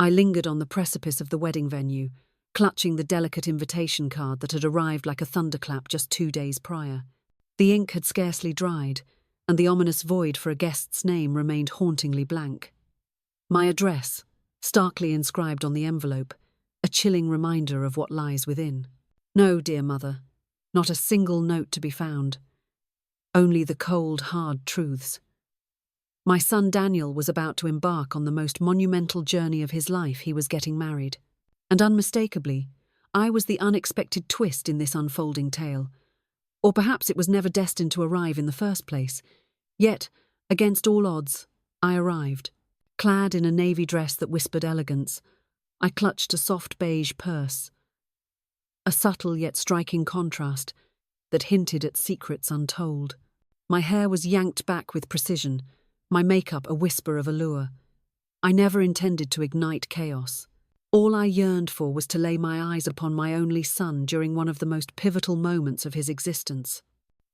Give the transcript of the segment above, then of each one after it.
I lingered on the precipice of the wedding venue, clutching the delicate invitation card that had arrived like a thunderclap just 2 days prior. The ink had scarcely dried, and the ominous void for a guest's name remained hauntingly blank. My address, starkly inscribed on the envelope, a chilling reminder of what lies within. No, dear mother, not a single note to be found. Only the cold, hard truths. My son Daniel was about to embark on the most monumental journey of his life. He was getting married. And unmistakably, I was the unexpected twist in this unfolding tale. Or perhaps it was never destined to arrive in the first place. Yet, against all odds, I arrived. Clad in a navy dress that whispered elegance, I clutched a soft beige purse. A subtle yet striking contrast that hinted at secrets untold. My hair was yanked back with precision, my makeup a whisper of allure. I never intended to ignite chaos. All I yearned for was to lay my eyes upon my only son during one of the most pivotal moments of his existence.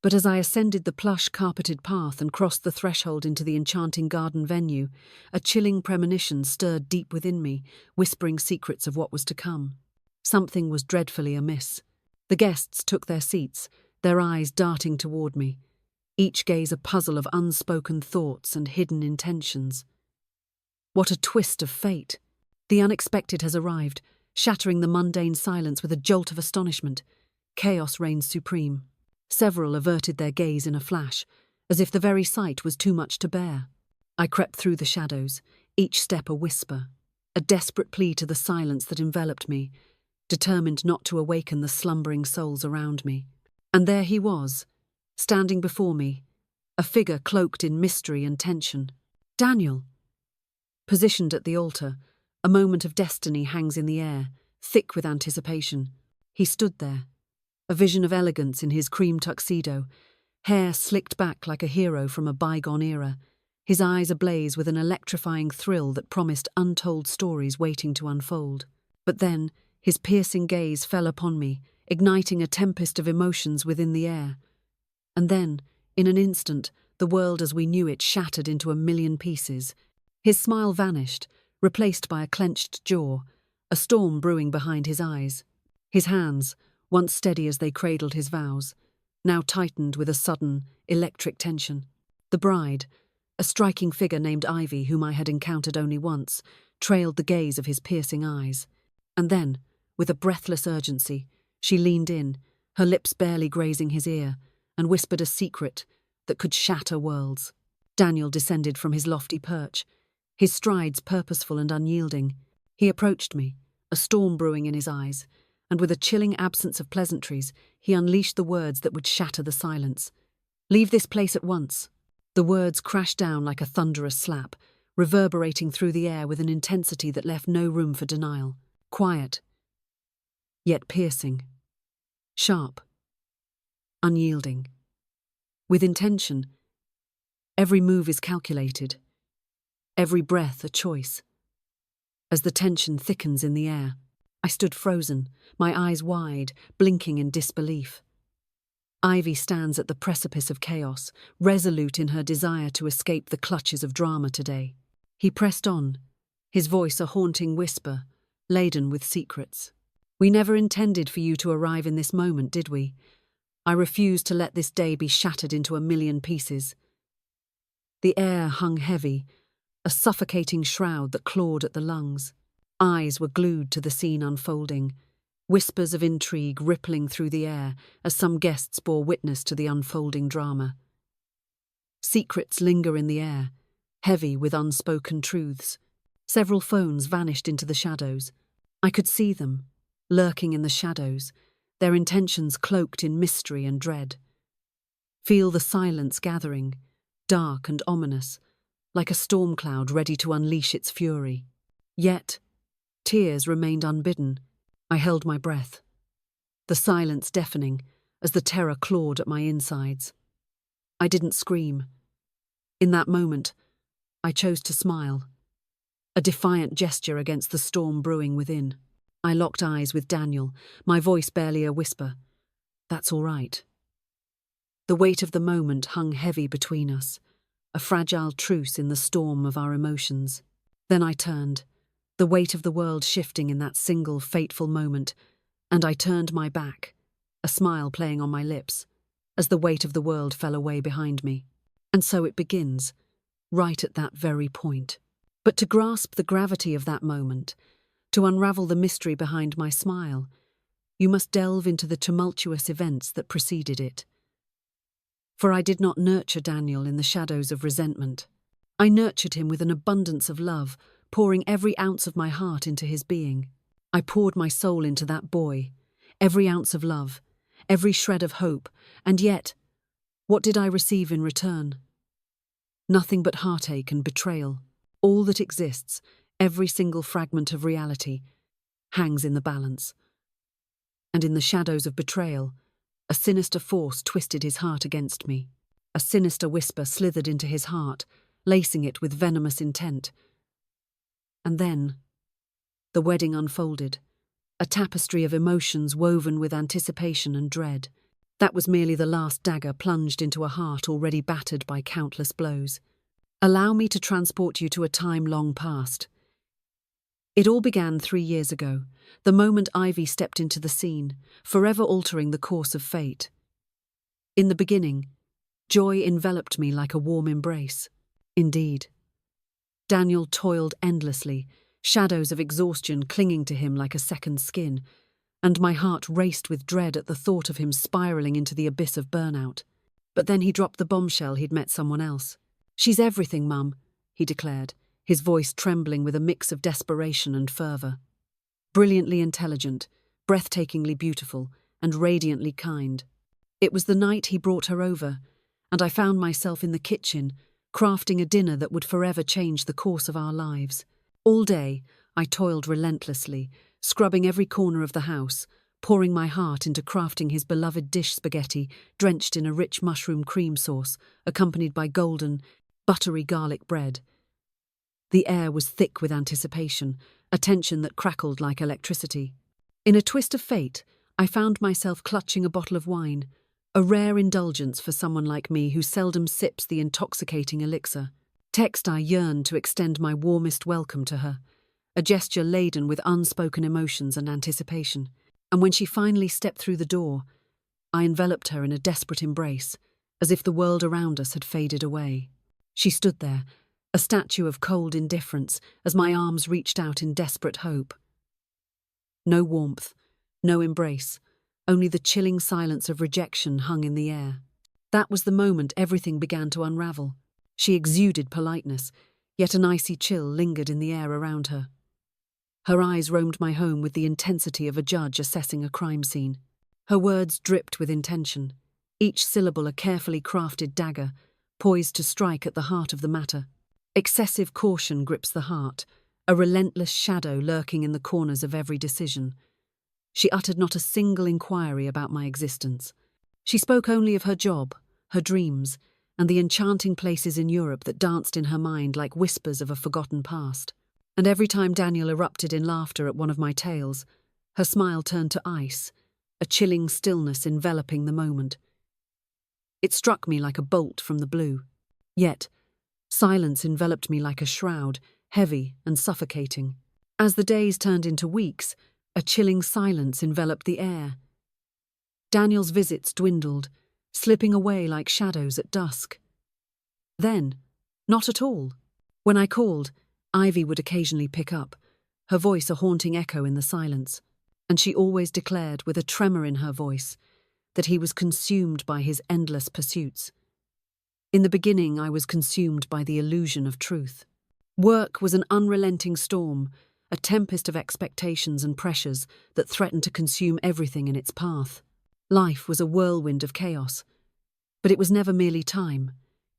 But as I ascended the plush carpeted path and crossed the threshold into the enchanting garden venue, a chilling premonition stirred deep within me, whispering secrets of what was to come. Something was dreadfully amiss. The guests took their seats, their eyes darting toward me, each gaze a puzzle of unspoken thoughts and hidden intentions. What a twist of fate! The unexpected has arrived, shattering the mundane silence with a jolt of astonishment. Chaos reigns supreme. Several averted their gaze in a flash, as if the very sight was too much to bear. I crept through the shadows, each step a whisper, a desperate plea to the silence that enveloped me, determined not to awaken the slumbering souls around me. And there he was, standing before me, a figure cloaked in mystery and tension. Daniel! Positioned at the altar, a moment of destiny hangs in the air, thick with anticipation. He stood there, a vision of elegance in his cream tuxedo, hair slicked back like a hero from a bygone era, his eyes ablaze with an electrifying thrill that promised untold stories waiting to unfold. But then, his piercing gaze fell upon me, igniting a tempest of emotions within the air. And then, in an instant, the world as we knew it shattered into a million pieces. His smile vanished, replaced by a clenched jaw, a storm brewing behind his eyes. His hands, once steady as they cradled his vows, now tightened with a sudden, electric tension. The bride, a striking figure named Ivy, whom I had encountered only once, trailed the gaze of his piercing eyes. And then, with a breathless urgency, she leaned in, her lips barely grazing his ear, and whispered a secret that could shatter worlds. Daniel descended from his lofty perch, his strides purposeful and unyielding. He approached me, a storm brewing in his eyes, and with a chilling absence of pleasantries, he unleashed the words that would shatter the silence. "Leave this place at once." The words crashed down like a thunderous slap, reverberating through the air with an intensity that left no room for denial. Quiet, yet piercing. Sharp. Unyielding. With intention. Every move is calculated. Every breath a choice. As the tension thickens in the air, I stood frozen, my eyes wide, blinking in disbelief. Ivy stands at the precipice of chaos, resolute in her desire to escape the clutches of drama today. He pressed on, his voice a haunting whisper, laden with secrets. "We never intended for you to arrive in this moment, did we? I refuse to let this day be shattered into a million pieces." The air hung heavy, a suffocating shroud that clawed at the lungs. Eyes were glued to the scene unfolding, whispers of intrigue rippling through the air as some guests bore witness to the unfolding drama. Secrets linger in the air, heavy with unspoken truths. Several phones vanished into the shadows. I could see them, lurking in the shadows, their intentions cloaked in mystery and dread. Feel the silence gathering, dark and ominous, like a storm cloud ready to unleash its fury. Yet, tears remained unbidden. I held my breath, the silence deafening as the terror clawed at my insides. I didn't scream. In that moment, I chose to smile, a defiant gesture against the storm brewing within. I locked eyes with Daniel, my voice barely a whisper. "That's all right." The weight of the moment hung heavy between us, a fragile truce in the storm of our emotions. Then I turned, the weight of the world shifting in that single fateful moment, and I turned my back, a smile playing on my lips, as the weight of the world fell away behind me. And so it begins, right at that very point. But to grasp the gravity of that moment, to unravel the mystery behind my smile, you must delve into the tumultuous events that preceded it. For I did not nurture Daniel in the shadows of resentment. I nurtured him with an abundance of love, pouring every ounce of my heart into his being. I poured my soul into that boy, every ounce of love, every shred of hope, and yet, what did I receive in return? Nothing but heartache and betrayal. All that exists, every single fragment of reality, hangs in the balance. And in the shadows of betrayal, a sinister force twisted his heart against me. A sinister whisper slithered into his heart, lacing it with venomous intent. And then, the wedding unfolded, a tapestry of emotions woven with anticipation and dread. That was merely the last dagger plunged into a heart already battered by countless blows. Allow me to transport you to a time long past. It all began 3 years ago, the moment Ivy stepped into the scene, forever altering the course of fate. In the beginning, joy enveloped me like a warm embrace. Indeed. Daniel toiled endlessly, shadows of exhaustion clinging to him like a second skin, and my heart raced with dread at the thought of him spiraling into the abyss of burnout. But then he dropped the bombshell he'd met someone else. "She's everything, Mum," he declared, his voice trembling with a mix of desperation and fervour. Brilliantly intelligent, breathtakingly beautiful, and radiantly kind. It was the night he brought her over, and I found myself in the kitchen, crafting a dinner that would forever change the course of our lives. All day, I toiled relentlessly, scrubbing every corner of the house, pouring my heart into crafting his beloved dish spaghetti, drenched in a rich mushroom cream sauce, accompanied by golden, buttery garlic bread. The air was thick with anticipation, a tension that crackled like electricity. In a twist of fate, I found myself clutching a bottle of wine, a rare indulgence for someone like me who seldom sips the intoxicating elixir. I yearned to extend my warmest welcome to her, a gesture laden with unspoken emotions and anticipation. And when she finally stepped through the door, I enveloped her in a desperate embrace, as if the world around us had faded away. She stood there, a statue of cold indifference, as my arms reached out in desperate hope. No warmth, no embrace, only the chilling silence of rejection hung in the air. That was the moment everything began to unravel. She exuded politeness, yet an icy chill lingered in the air around her. Her eyes roamed my home with the intensity of a judge assessing a crime scene. Her words dripped with intention, each syllable a carefully crafted dagger, poised to strike at the heart of the matter. Excessive caution grips the heart, a relentless shadow lurking in the corners of every decision. She uttered not a single inquiry about my existence. She spoke only of her job, her dreams, and the enchanting places in Europe that danced in her mind like whispers of a forgotten past. And every time Daniel erupted in laughter at one of my tales, her smile turned to ice, a chilling stillness enveloping the moment. It struck me like a bolt from the blue. Yet, silence enveloped me like a shroud, heavy and suffocating. As the days turned into weeks, a chilling silence enveloped the air. Daniel's visits dwindled, slipping away like shadows at dusk. Then, not at all. When I called, Ivy would occasionally pick up, her voice a haunting echo in the silence, and she always declared with a tremor in her voice that he was consumed by his endless pursuits. In the beginning, I was consumed by the illusion of truth. Work was an unrelenting storm, a tempest of expectations and pressures that threatened to consume everything in its path. Life was a whirlwind of chaos, but it was never merely time.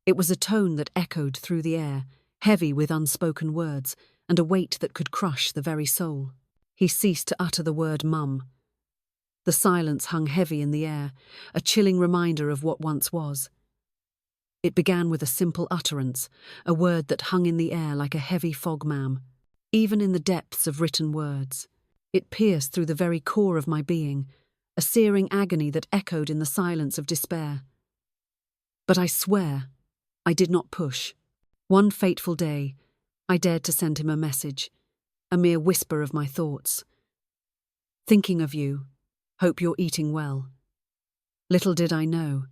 It was a tone that echoed through the air, heavy with unspoken words, and a weight that could crush the very soul. He ceased to utter the word "Mum." The silence hung heavy in the air, a chilling reminder of what once was. It began with a simple utterance, a word that hung in the air like a heavy fog, "Ma'am." Even in the depths of written words, it pierced through the very core of my being, a searing agony that echoed in the silence of despair. But I swear, I did not push. One fateful day, I dared to send him a message. a mere whisper of my thoughts. Thinking of you, hope you're eating well. Little did I know.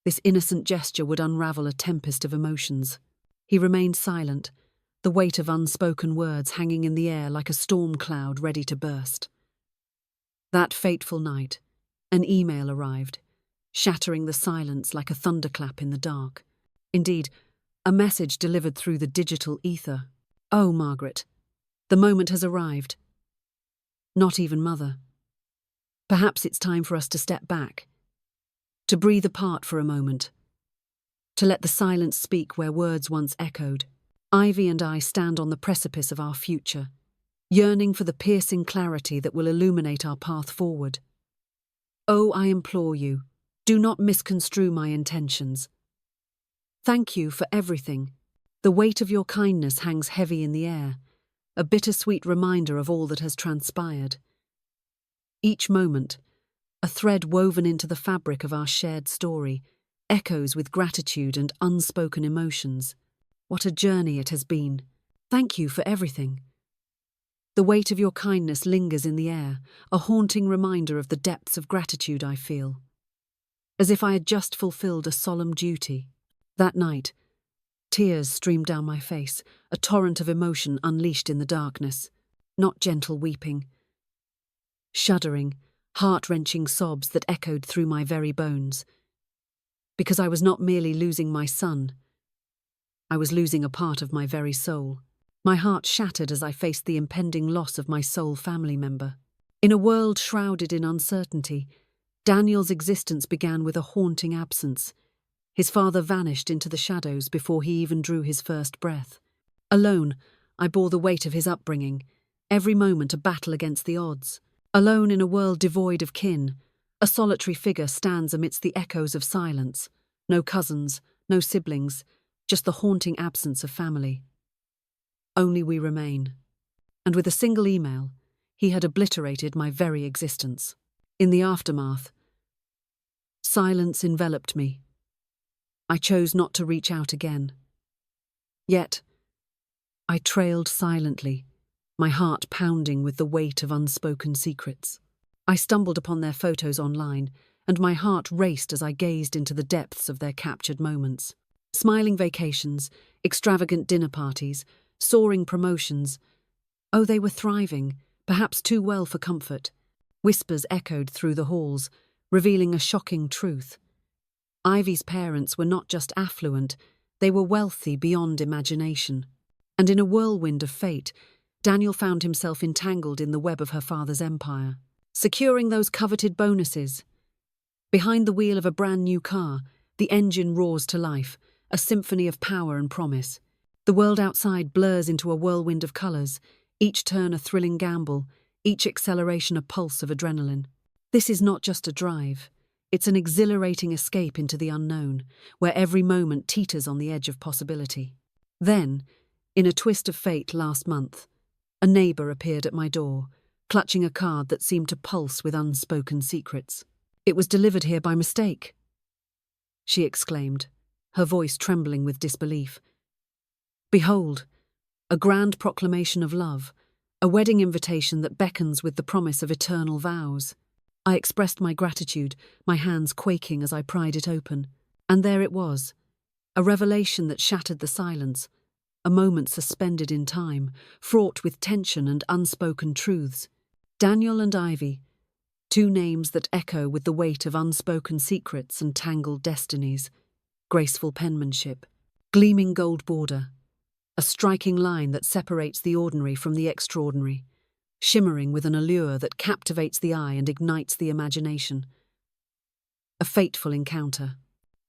This innocent gesture would unravel a tempest of emotions. He remained silent, the weight of unspoken words hanging in the air like a storm cloud ready to burst. That fateful night, an email arrived, shattering the silence like a thunderclap in the dark. Indeed, a message delivered through the digital ether. "Oh, Margaret, the moment has arrived." Not even Mother. Perhaps it's time for us to step back, to breathe apart for a moment, to let the silence speak where words once echoed. Ivy and I stand on the precipice of our future, yearning for the piercing clarity that will illuminate our path forward. Oh, I implore you, do not misconstrue my intentions. Thank you for everything. The weight of your kindness hangs heavy in the air, a bittersweet reminder of all that has transpired. Each moment, a thread woven into the fabric of our shared story, echoes with gratitude and unspoken emotions. What a journey it has been. Thank you for everything. The weight of your kindness lingers in the air, a haunting reminder of the depths of gratitude I feel. As if I had just fulfilled a solemn duty. That night, tears streamed down my face, a torrent of emotion unleashed in the darkness. Not gentle weeping. Shuddering, heart-wrenching sobs that echoed through my very bones. Because I was not merely losing my son, I was losing a part of my very soul. My heart shattered as I faced the impending loss of my sole family member. In a world shrouded in uncertainty, Daniel's existence began with a haunting absence. His father vanished into the shadows before he even drew his first breath. Alone, I bore the weight of his upbringing, every moment a battle against the odds. Alone in a world devoid of kin, a solitary figure stands amidst the echoes of silence. No cousins, no siblings, just the haunting absence of family. Only we remain. And with a single email, he had obliterated my very existence. In the aftermath, silence enveloped me. I chose not to reach out again. Yet, I trailed silently, my heart pounding with the weight of unspoken secrets. I stumbled upon their photos online, and my heart raced as I gazed into the depths of their captured moments. Smiling vacations, extravagant dinner parties, soaring promotions. Oh, they were thriving, perhaps too well for comfort. Whispers echoed through the halls, revealing a shocking truth. Ivy's parents were not just affluent, they were wealthy beyond imagination. And in a whirlwind of fate, Daniel found himself entangled in the web of her father's empire, securing those coveted bonuses. Behind the wheel of a brand new car, the engine roars to life, a symphony of power and promise. The world outside blurs into a whirlwind of colours, each turn a thrilling gamble, each acceleration a pulse of adrenaline. This is not just a drive. It's an exhilarating escape into the unknown, where every moment teeters on the edge of possibility. Then, in a twist of fate last month, a neighbour appeared at my door, clutching a card that seemed to pulse with unspoken secrets. "It was delivered here by mistake," she exclaimed, her voice trembling with disbelief. "Behold, a grand proclamation of love, a wedding invitation that beckons with the promise of eternal vows." I expressed my gratitude, my hands quaking as I pried it open. And there it was, a revelation that shattered the silence, a moment suspended in time, fraught with tension and unspoken truths. Daniel and Ivy, two names that echo with the weight of unspoken secrets and tangled destinies. Graceful penmanship, gleaming gold border, a striking line that separates the ordinary from the extraordinary, shimmering with an allure that captivates the eye and ignites the imagination. A fateful encounter,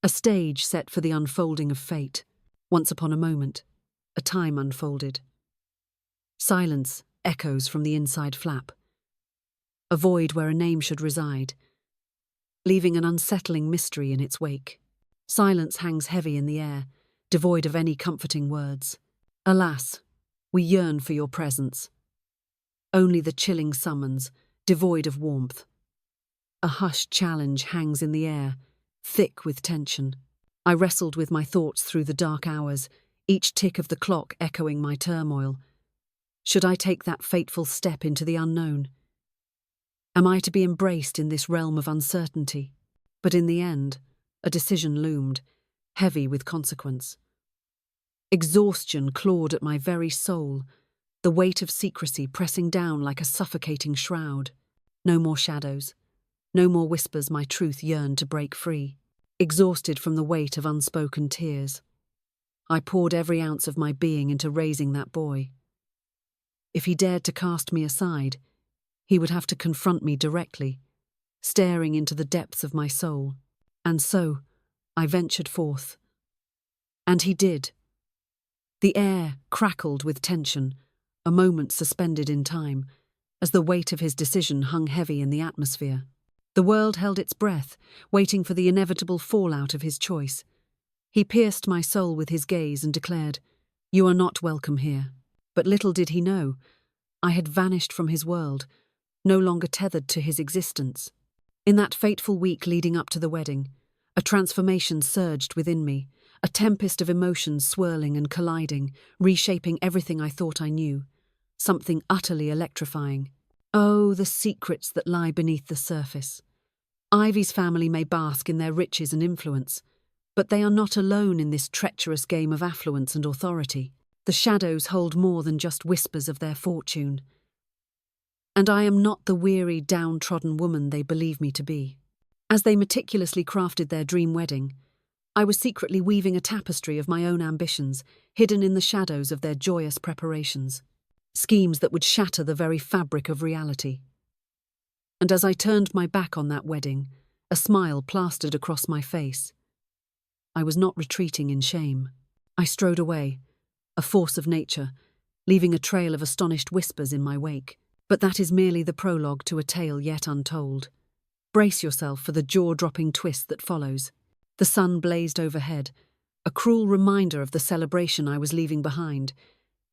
a stage set for the unfolding of fate. Once upon a moment, a time unfolded. Silence echoes from the inside flap, a void where a name should reside, leaving an unsettling mystery in its wake. Silence hangs heavy in the air, devoid of any comforting words. Alas, we yearn for your presence. Only the chilling summons, devoid of warmth. A hushed challenge hangs in the air, thick with tension. I wrestled with my thoughts through the dark hours, each tick of the clock echoing my turmoil. Should I take that fateful step into the unknown? Am I to be embraced in this realm of uncertainty? But in the end, a decision loomed, heavy with consequence. Exhaustion clawed at my very soul, the weight of secrecy pressing down like a suffocating shroud. No more shadows, no more whispers my truth yearned to break free. Exhausted from the weight of unspoken tears, I poured every ounce of my being into raising that boy. If he dared to cast me aside, he would have to confront me directly, staring into the depths of my soul. And so, I ventured forth. And he did. The air crackled with tension, a moment suspended in time, as the weight of his decision hung heavy in the atmosphere. The world held its breath, waiting for the inevitable fallout of his choice. He pierced my soul with his gaze and declared, "You are not welcome here." But little did he know, I had vanished from his world, no longer tethered to his existence. In that fateful week leading up to the wedding, a transformation surged within me, a tempest of emotions swirling and colliding, reshaping everything I thought I knew, something utterly electrifying. Oh, the secrets that lie beneath the surface. Ivy's family may bask in their riches and influence, but they are not alone in this treacherous game of affluence and authority. The shadows hold more than just whispers of their fortune. And I am not the weary, downtrodden woman they believe me to be. As they meticulously crafted their dream wedding, I was secretly weaving a tapestry of my own ambitions, hidden in the shadows of their joyous preparations. Schemes that would shatter the very fabric of reality. And as I turned my back on that wedding, a smile plastered across my face. I was not retreating in shame. I strode away, a force of nature, leaving a trail of astonished whispers in my wake. But that is merely the prologue to a tale yet untold. Brace yourself for the jaw-dropping twist that follows. The sun blazed overhead, a cruel reminder of the celebration I was leaving behind,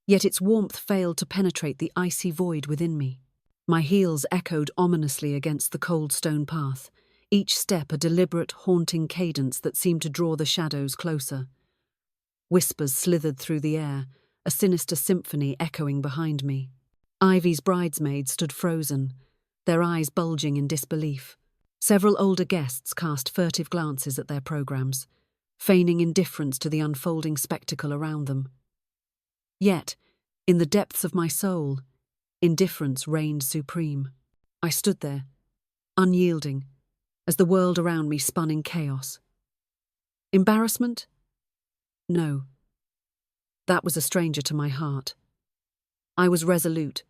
yet its warmth failed to penetrate the icy void within me. My heels echoed ominously against the cold stone path, each step a deliberate, haunting cadence that seemed to draw the shadows closer. Whispers slithered through the air, a sinister symphony echoing behind me. Ivy's bridesmaids stood frozen, their eyes bulging in disbelief. Several older guests cast furtive glances at their programs, feigning indifference to the unfolding spectacle around them. Yet, in the depths of my soul, indifference reigned supreme. I stood there, unyielding, as the world around me spun in chaos. Embarrassment? No. That was a stranger to my heart. I was resolute,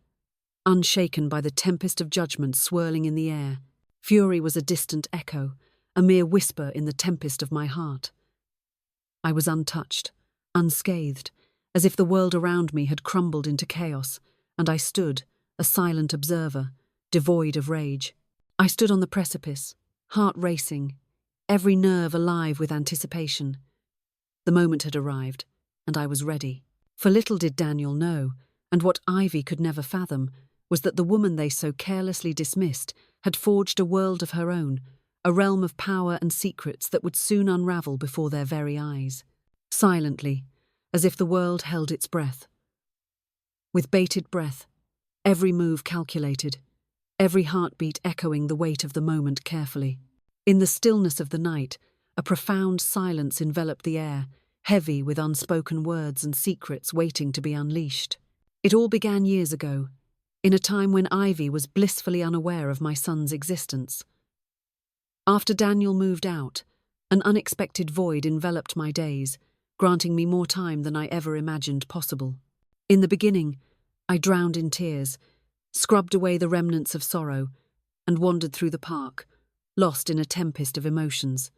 unshaken by the tempest of judgment swirling in the air. Fury was a distant echo, a mere whisper in the tempest of my heart. I was untouched, unscathed, as if the world around me had crumbled into chaos, and I stood, a silent observer, devoid of rage. I stood on the precipice, heart racing, every nerve alive with anticipation. The moment had arrived, and I was ready. For little did Daniel know, and what Ivy could never fathom, was that the woman they so carelessly dismissed had forged a world of her own, a realm of power and secrets that would soon unravel before their very eyes. Silently, as if the world held its breath. With bated breath, every move calculated, every heartbeat echoing the weight of the moment carefully. In the stillness of the night, a profound silence enveloped the air, heavy with unspoken words and secrets waiting to be unleashed. It all began years ago, in a time when Ivy was blissfully unaware of my son's existence. After Daniel moved out, an unexpected void enveloped my days, granting me more time than I ever imagined possible. In the beginning, I drowned in tears, scrubbed away the remnants of sorrow, and wandered through the park, lost in a tempest of emotions.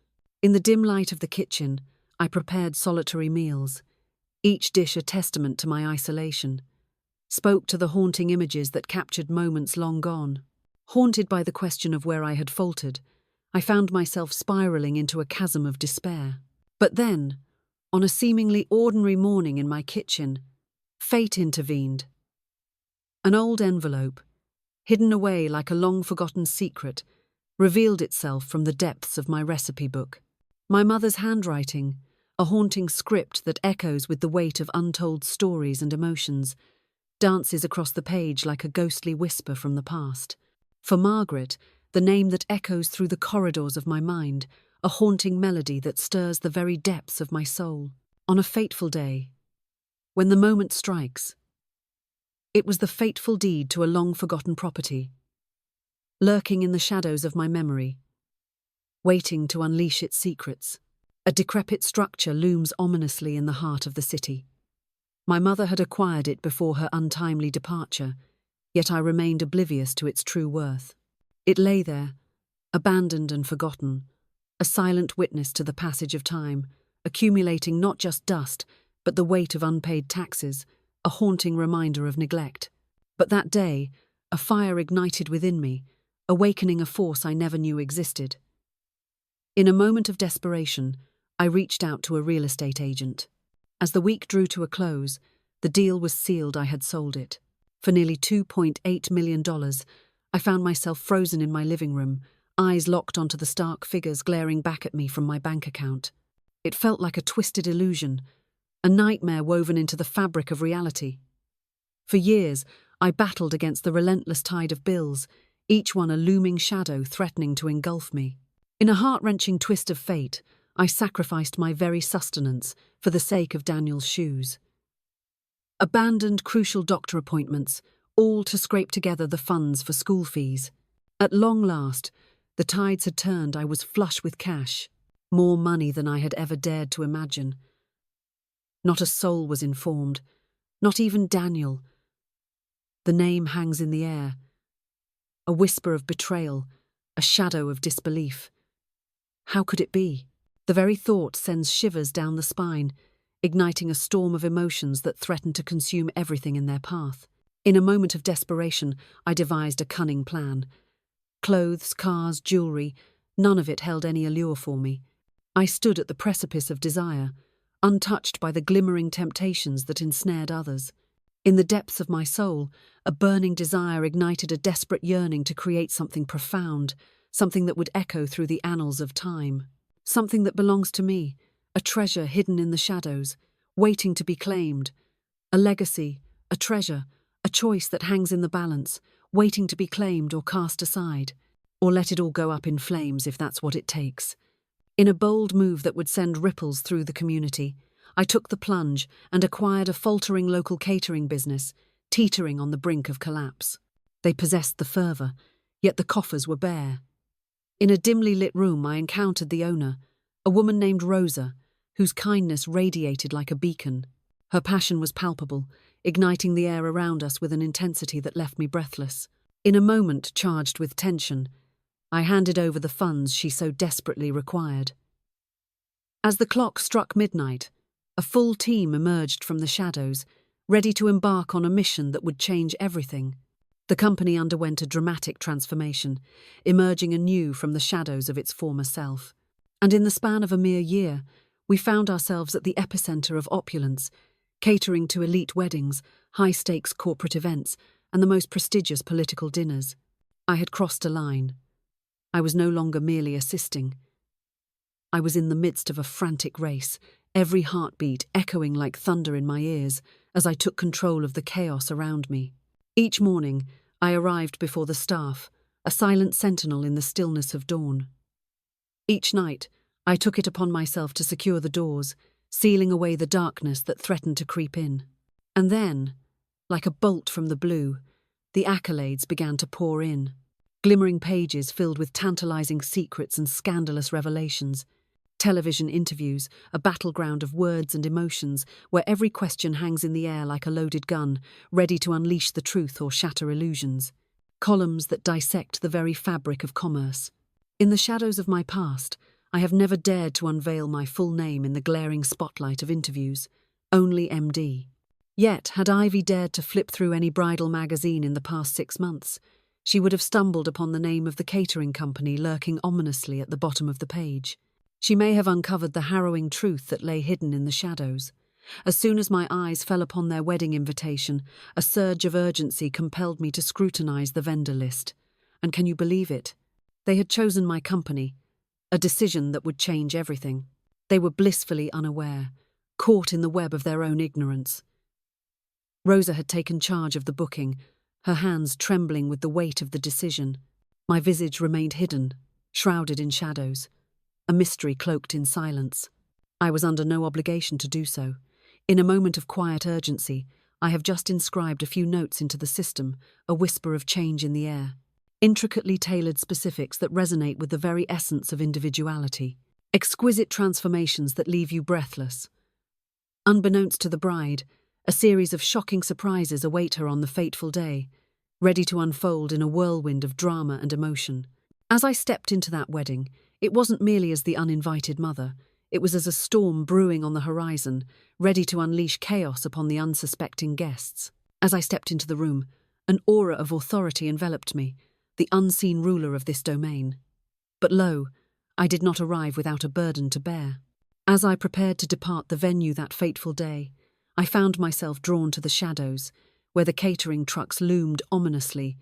In the dim light of the kitchen, I prepared solitary meals, each dish a testament to my isolation, spoke to the haunting images that captured moments long gone. Haunted by the question of where I had faltered, I found myself spiraling into a chasm of despair. But then, on a seemingly ordinary morning in my kitchen, fate intervened. An old envelope, hidden away like a long-forgotten secret, revealed itself from the depths of my recipe book. My mother's handwriting, a haunting script that echoes with the weight of untold stories and emotions, dances across the page like a ghostly whisper from the past. For Margaret, the name that echoes through the corridors of my mind, a haunting melody that stirs the very depths of my soul. On a fateful day, when the moment strikes, it was the fateful deed to a long-forgotten property, lurking in the shadows of my memory, waiting to unleash its secrets. A decrepit structure looms ominously in the heart of the city. My mother had acquired it before her untimely departure, yet I remained oblivious to its true worth. It lay there, abandoned and forgotten, a silent witness to the passage of time, accumulating not just dust, but the weight of unpaid taxes, a haunting reminder of neglect. But that day, a fire ignited within me, awakening a force I never knew existed. In a moment of desperation, I reached out to a real estate agent. As the week drew to a close, the deal was sealed. I had sold it. For nearly $2.8 million, I found myself frozen in my living room, eyes locked onto the stark figures glaring back at me from my bank account. It felt like a twisted illusion, a nightmare woven into the fabric of reality. For years, I battled against the relentless tide of bills, each one a looming shadow threatening to engulf me. In a heart-wrenching twist of fate, I sacrificed my very sustenance for the sake of Daniel's shoes. Abandoned crucial doctor appointments, all to scrape together the funds for school fees. At long last, the tides had turned. I was flush with cash, more money than I had ever dared to imagine. Not a soul was informed, not even Daniel. The name hangs in the air, a whisper of betrayal, a shadow of disbelief. How could it be? The very thought sends shivers down the spine, igniting a storm of emotions that threaten to consume everything in their path. In a moment of desperation, I devised a cunning plan. Clothes, cars, jewelry, none of it held any allure for me. I stood at the precipice of desire, untouched by the glimmering temptations that ensnared others. In the depths of my soul, a burning desire ignited a desperate yearning to create something profound, something that would echo through the annals of time. Something that belongs to me, a treasure hidden in the shadows, waiting to be claimed. A legacy, a treasure, a choice that hangs in the balance, waiting to be claimed or cast aside. Or let it all go up in flames if that's what it takes. In a bold move that would send ripples through the community, I took the plunge and acquired a faltering local catering business, teetering on the brink of collapse. They possessed the fervour, yet the coffers were bare. In a dimly lit room, I encountered the owner, a woman named Rosa, whose kindness radiated like a beacon. Her passion was palpable, igniting the air around us with an intensity that left me breathless. In a moment charged with tension, I handed over the funds she so desperately required. As the clock struck midnight, a full team emerged from the shadows, ready to embark on a mission that would change everything. The company underwent a dramatic transformation, emerging anew from the shadows of its former self. And in the span of a mere year, we found ourselves at the epicenter of opulence, catering to elite weddings, high-stakes corporate events, and the most prestigious political dinners. I had crossed a line. I was no longer merely assisting. I was in the midst of a frantic race, every heartbeat echoing like thunder in my ears as I took control of the chaos around me. Each morning, I arrived before the staff, a silent sentinel in the stillness of dawn. Each night, I took it upon myself to secure the doors, sealing away the darkness that threatened to creep in. And then, like a bolt from the blue, the accolades began to pour in. Glimmering pages filled with tantalizing secrets and scandalous revelations. Television interviews, a battleground of words and emotions, where every question hangs in the air like a loaded gun, ready to unleash the truth or shatter illusions. Columns that dissect the very fabric of commerce. In the shadows of my past, I have never dared to unveil my full name in the glaring spotlight of interviews. Only MD. Yet, had Ivy dared to flip through any bridal magazine in the past 6 months, she would have stumbled upon the name of the catering company lurking ominously at the bottom of the page. She may have uncovered the harrowing truth that lay hidden in the shadows. As soon as my eyes fell upon their wedding invitation, a surge of urgency compelled me to scrutinize the vendor list. And can you believe it? They had chosen my company, a decision that would change everything. They were blissfully unaware, caught in the web of their own ignorance. Rosa had taken charge of the booking, her hands trembling with the weight of the decision. My visage remained hidden, shrouded in shadows, a mystery cloaked in silence. I was under no obligation to do so. In a moment of quiet urgency, I have just inscribed a few notes into the system, a whisper of change in the air. Intricately tailored specifics that resonate with the very essence of individuality. Exquisite transformations that leave you breathless. Unbeknownst to the bride, a series of shocking surprises await her on the fateful day, ready to unfold in a whirlwind of drama and emotion. As I stepped into that wedding, it wasn't merely as the uninvited mother, it was as a storm brewing on the horizon, ready to unleash chaos upon the unsuspecting guests. As I stepped into the room, an aura of authority enveloped me, the unseen ruler of this domain. But lo, I did not arrive without a burden to bear. As I prepared to depart the venue that fateful day, I found myself drawn to the shadows, where the catering trucks loomed ominously,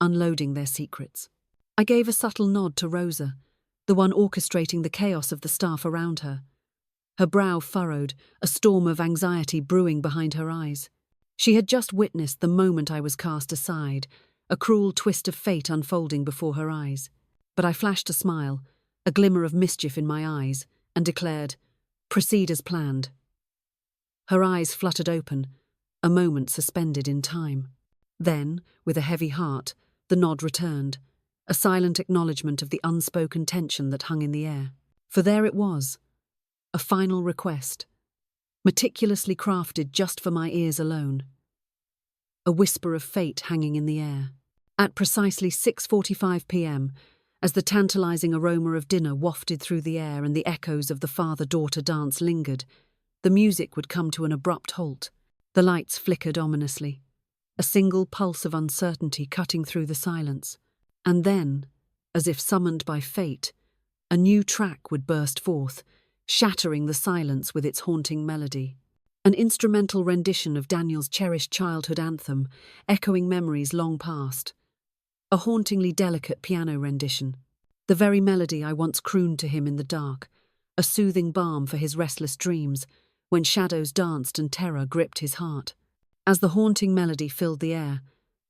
unloading their secrets. I gave a subtle nod to Rosa, the one orchestrating the chaos of the staff around her. Her brow furrowed, a storm of anxiety brewing behind her eyes. She had just witnessed the moment I was cast aside, a cruel twist of fate unfolding before her eyes. But I flashed a smile, a glimmer of mischief in my eyes, and declared, "Proceed as planned." Her eyes fluttered open, a moment suspended in time. Then, with a heavy heart, the nod returned, a silent acknowledgement of the unspoken tension that hung in the air. For there it was, a final request, meticulously crafted just for my ears alone. A whisper of fate hanging in the air. At precisely 6:45 p.m., as the tantalizing aroma of dinner wafted through the air and the echoes of the father-daughter dance lingered, the music would come to an abrupt halt. The lights flickered ominously, a single pulse of uncertainty cutting through the silence. And then, as if summoned by fate, a new track would burst forth, shattering the silence with its haunting melody. An instrumental rendition of Daniel's cherished childhood anthem, echoing memories long past. A hauntingly delicate piano rendition. The very melody I once crooned to him in the dark, a soothing balm for his restless dreams, when shadows danced and terror gripped his heart. As the haunting melody filled the air,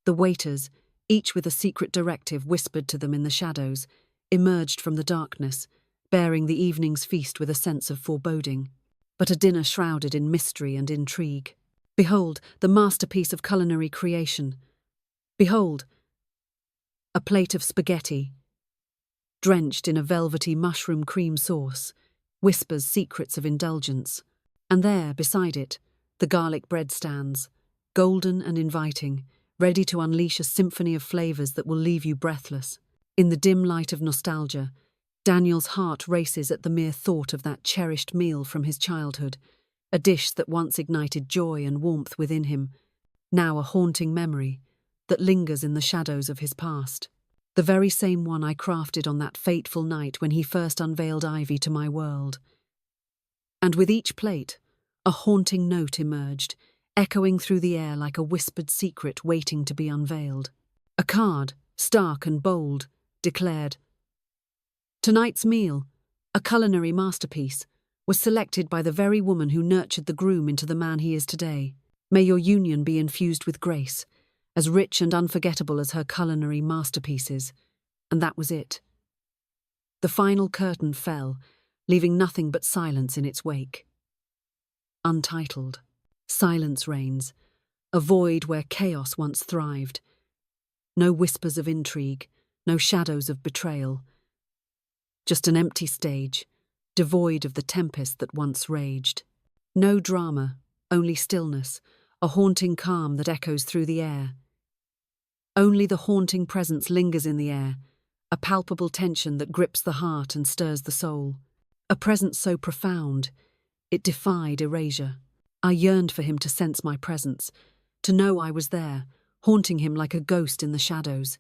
the waiters, each with a secret directive whispered to them in the shadows, emerged from the darkness, bearing the evening's feast with a sense of foreboding. But a dinner shrouded in mystery and intrigue. Behold, the masterpiece of culinary creation. Behold, a plate of spaghetti, drenched in a velvety mushroom cream sauce, whispers secrets of indulgence. And there, beside it, the garlic bread stands, golden and inviting, ready to unleash a symphony of flavors that will leave you breathless. In the dim light of nostalgia, Daniel's heart races at the mere thought of that cherished meal from his childhood, a dish that once ignited joy and warmth within him, now a haunting memory that lingers in the shadows of his past. The very same one I crafted on that fateful night when he first unveiled Ivy to my world. And with each plate, a haunting note emerged, echoing through the air like a whispered secret waiting to be unveiled. A card, stark and bold, declared, "Tonight's meal, a culinary masterpiece, was selected by the very woman who nurtured the groom into the man he is today. May your union be infused with grace, as rich and unforgettable as her culinary masterpieces." And that was it. The final curtain fell, leaving nothing but silence in its wake. Untitled. Silence reigns, a void where chaos once thrived. No whispers of intrigue, no shadows of betrayal. Just an empty stage, devoid of the tempest that once raged. No drama, only stillness, a haunting calm that echoes through the air. Only the haunting presence lingers in the air, a palpable tension that grips the heart and stirs the soul. A presence so profound, it defied erasure. I yearned for him to sense my presence, to know I was there, haunting him like a ghost in the shadows.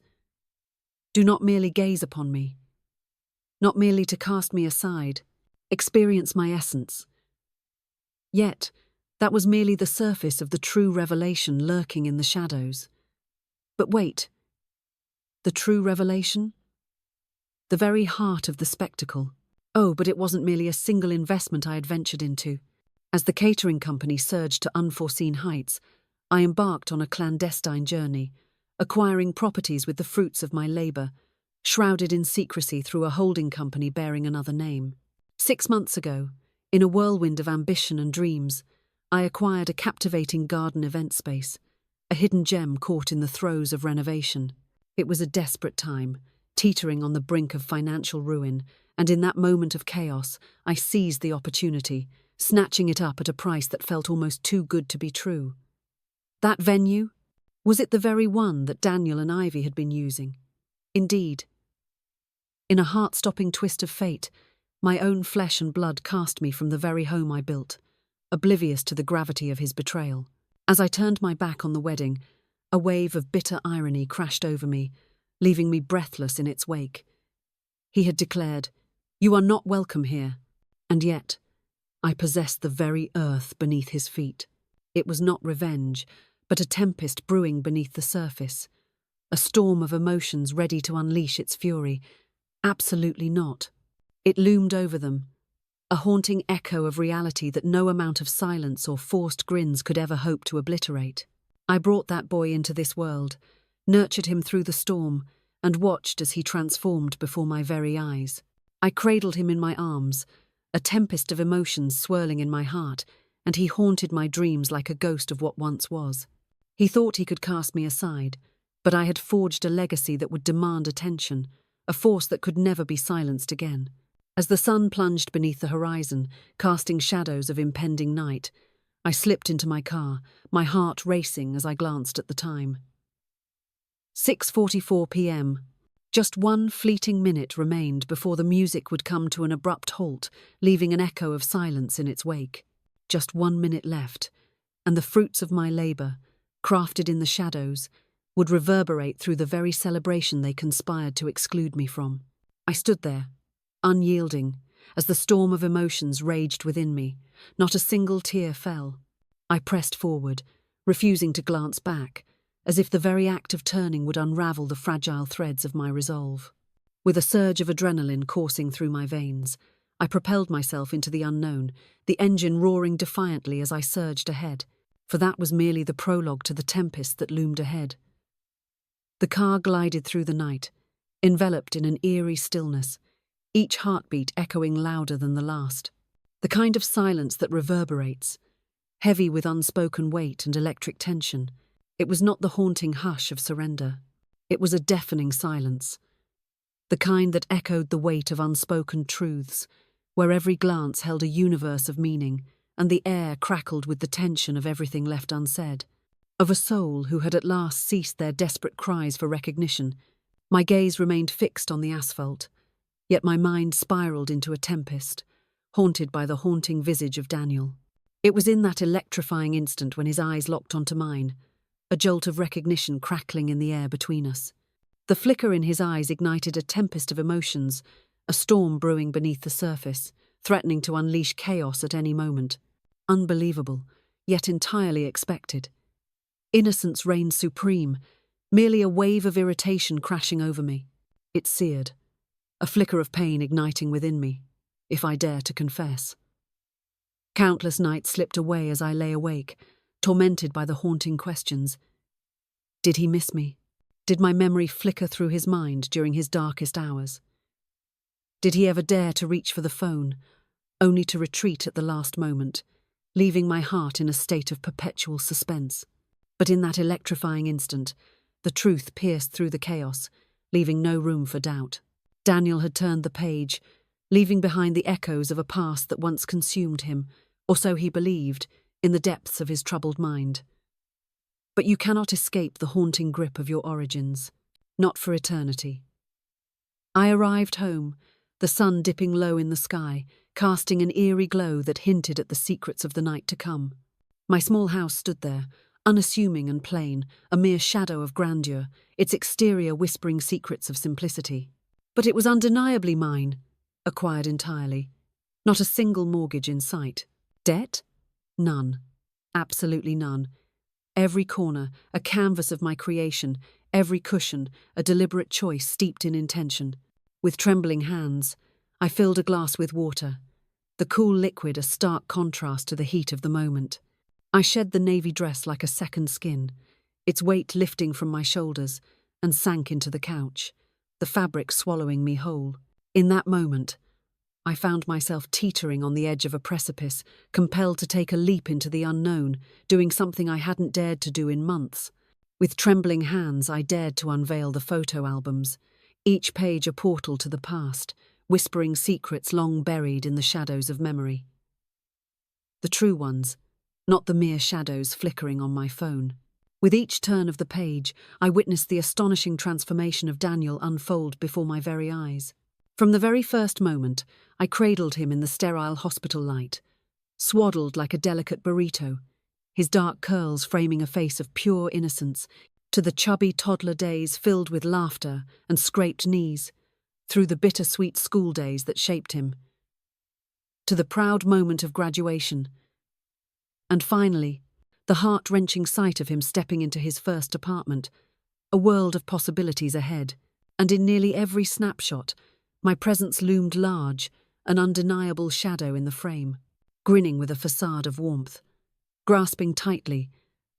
Do not merely gaze upon me, not merely to cast me aside, experience my essence. Yet, that was merely the surface of the true revelation lurking in the shadows. But wait, the true revelation? The very heart of the spectacle. Oh, but it wasn't merely a single investment I had ventured into. As the catering company surged to unforeseen heights, I embarked on a clandestine journey, acquiring properties with the fruits of my labor, shrouded in secrecy through a holding company bearing another name. 6 months ago, in a whirlwind of ambition and dreams, I acquired a captivating garden event space, a hidden gem caught in the throes of renovation. It was a desperate time, teetering on the brink of financial ruin, and in that moment of chaos, I seized the opportunity, snatching it up at a price that felt almost too good to be true. That venue? Was it the very one that Daniel and Ivy had been using? Indeed. In a heart-stopping twist of fate, my own flesh and blood cast me from the very home I built, oblivious to the gravity of his betrayal. As I turned my back on the wedding, a wave of bitter irony crashed over me, leaving me breathless in its wake. He had declared, "You are not welcome here," and yet, I possessed the very earth beneath his feet. It was not revenge, but a tempest brewing beneath the surface, a storm of emotions ready to unleash its fury. Absolutely not. It loomed over them, a haunting echo of reality that no amount of silence or forced grins could ever hope to obliterate. I brought that boy into this world, nurtured him through the storm, and watched as he transformed before my very eyes. I cradled him in my arms, a tempest of emotions swirling in my heart, and he haunted my dreams like a ghost of what once was. He thought he could cast me aside, but I had forged a legacy that would demand attention, a force that could never be silenced again. As the sun plunged beneath the horizon, casting shadows of impending night, I slipped into my car, my heart racing as I glanced at the time. 6:44 p.m. Just one fleeting minute remained before the music would come to an abrupt halt, leaving an echo of silence in its wake. Just 1 minute left, and the fruits of my labor, crafted in the shadows, would reverberate through the very celebration they conspired to exclude me from. I stood there, unyielding, as the storm of emotions raged within me. Not a single tear fell. I pressed forward, refusing to glance back, as if the very act of turning would unravel the fragile threads of my resolve. With a surge of adrenaline coursing through my veins, I propelled myself into the unknown, the engine roaring defiantly as I surged ahead, for that was merely the prologue to the tempest that loomed ahead. The car glided through the night, enveloped in an eerie stillness, each heartbeat echoing louder than the last. The kind of silence that reverberates, heavy with unspoken weight and electric tension. It was not the haunting hush of surrender. It was a deafening silence, the kind that echoed the weight of unspoken truths, where every glance held a universe of meaning, and the air crackled with the tension of everything left unsaid. Of a soul who had at last ceased their desperate cries for recognition, my gaze remained fixed on the asphalt, yet my mind spiraled into a tempest, haunted by the haunting visage of Daniel. It was in that electrifying instant when his eyes locked onto mine, a jolt of recognition crackling in the air between us. The flicker in his eyes ignited a tempest of emotions, a storm brewing beneath the surface, threatening to unleash chaos at any moment. Unbelievable, yet entirely expected. Innocence reigned supreme, merely a wave of irritation crashing over me. It seared, a flicker of pain igniting within me, if I dare to confess. Countless nights slipped away as I lay awake, tormented by the haunting questions. Did he miss me? Did my memory flicker through his mind during his darkest hours? Did he ever dare to reach for the phone, only to retreat at the last moment, leaving my heart in a state of perpetual suspense? But in that electrifying instant, the truth pierced through the chaos, leaving no room for doubt. Daniel had turned the page, leaving behind the echoes of a past that once consumed him, or so he believed, in the depths of his troubled mind. But you cannot escape the haunting grip of your origins, not for eternity. I arrived home, the sun dipping low in the sky, casting an eerie glow that hinted at the secrets of the night to come. My small house stood there, unassuming and plain, a mere shadow of grandeur, its exterior whispering secrets of simplicity. But it was undeniably mine, acquired entirely. Not a single mortgage in sight. Debt? None. Absolutely none. Every corner, a canvas of my creation, every cushion, a deliberate choice steeped in intention. With trembling hands, I filled a glass with water, the cool liquid a stark contrast to the heat of the moment. I shed the navy dress like a second skin, its weight lifting from my shoulders, and sank into the couch, the fabric swallowing me whole. In that moment, I found myself teetering on the edge of a precipice, compelled to take a leap into the unknown, doing something I hadn't dared to do in months. With trembling hands, I dared to unveil the photo albums, each page a portal to the past, whispering secrets long buried in the shadows of memory. The true ones, not the mere shadows flickering on my phone. With each turn of the page, I witnessed the astonishing transformation of Daniel unfold before my very eyes. From the very first moment, I cradled him in the sterile hospital light, swaddled like a delicate burrito, his dark curls framing a face of pure innocence, to the chubby toddler days filled with laughter and scraped knees, through the bittersweet school days that shaped him, to the proud moment of graduation, and finally, the heart-wrenching sight of him stepping into his first apartment, a world of possibilities ahead. And in nearly every snapshot, my presence loomed large, an undeniable shadow in the frame, grinning with a facade of warmth, grasping tightly,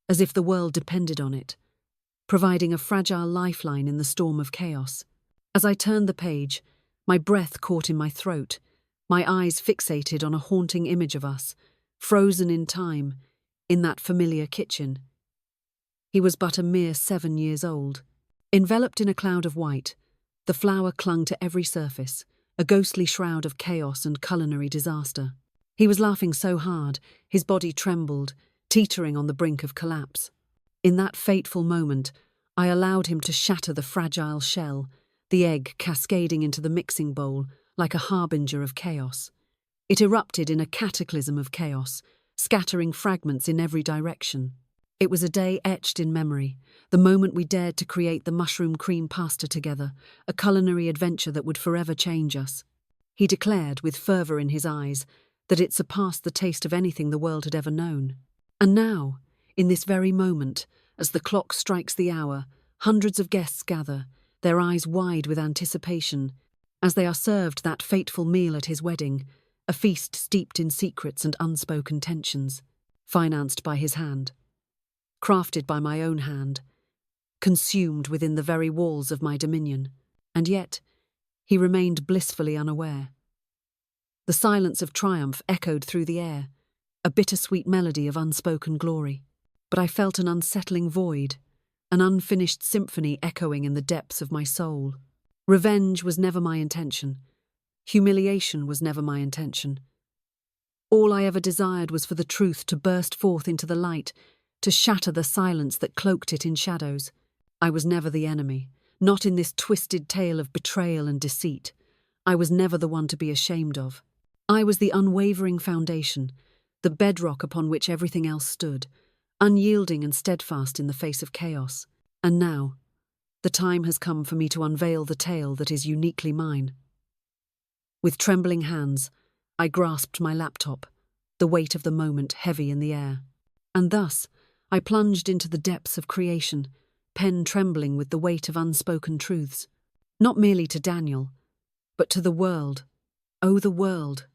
as if the world depended on it, providing a fragile lifeline in the storm of chaos. As I turned the page, my breath caught in my throat, my eyes fixated on a haunting image of us, frozen in time, in that familiar kitchen. He was but a mere 7 years old. Enveloped in a cloud of white, the flour clung to every surface, a ghostly shroud of chaos and culinary disaster. He was laughing so hard, his body trembled, teetering on the brink of collapse. In that fateful moment, I allowed him to shatter the fragile shell, the egg cascading into the mixing bowl like a harbinger of chaos. It erupted in a cataclysm of chaos, scattering fragments in every direction. It was a day etched in memory, the moment we dared to create the mushroom cream pasta together, a culinary adventure that would forever change us. He declared, with fervour in his eyes, that it surpassed the taste of anything the world had ever known. And now, in this very moment, as the clock strikes the hour, hundreds of guests gather, their eyes wide with anticipation, as they are served that fateful meal at his wedding, a feast steeped in secrets and unspoken tensions, financed by his hand, crafted by my own hand, consumed within the very walls of my dominion. And yet, he remained blissfully unaware. The silence of triumph echoed through the air, a bittersweet melody of unspoken glory. But I felt an unsettling void, an unfinished symphony echoing in the depths of my soul. Revenge was never my intention. Humiliation was never my intention. All I ever desired was for the truth to burst forth into the light, to shatter the silence that cloaked it in shadows. I was never the enemy, not in this twisted tale of betrayal and deceit. I was never the one to be ashamed of. I was the unwavering foundation, the bedrock upon which everything else stood, unyielding and steadfast in the face of chaos. And now, the time has come for me to unveil the tale that is uniquely mine. With trembling hands, I grasped my laptop, the weight of the moment heavy in the air. And thus, I plunged into the depths of creation, pen trembling with the weight of unspoken truths, not merely to Daniel, but to the world. Oh, the world.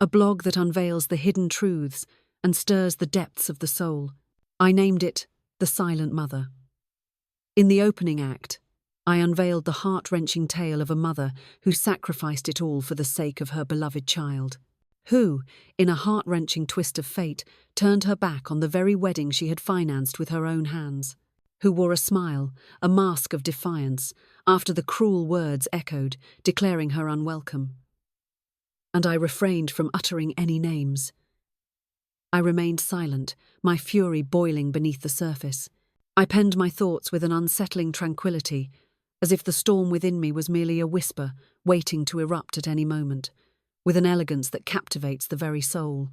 A blog that unveils the hidden truths and stirs the depths of the soul. I named it The Silent Mother. In the opening act, I unveiled the heart-wrenching tale of a mother who sacrificed it all for the sake of her beloved child, who, in a heart-wrenching twist of fate, turned her back on the very wedding she had financed with her own hands, who wore a smile, a mask of defiance, after the cruel words echoed, declaring her unwelcome. And I refrained from uttering any names. I remained silent, my fury boiling beneath the surface. I penned my thoughts with an unsettling tranquility, as if the storm within me was merely a whisper, waiting to erupt at any moment, with an elegance that captivates the very soul.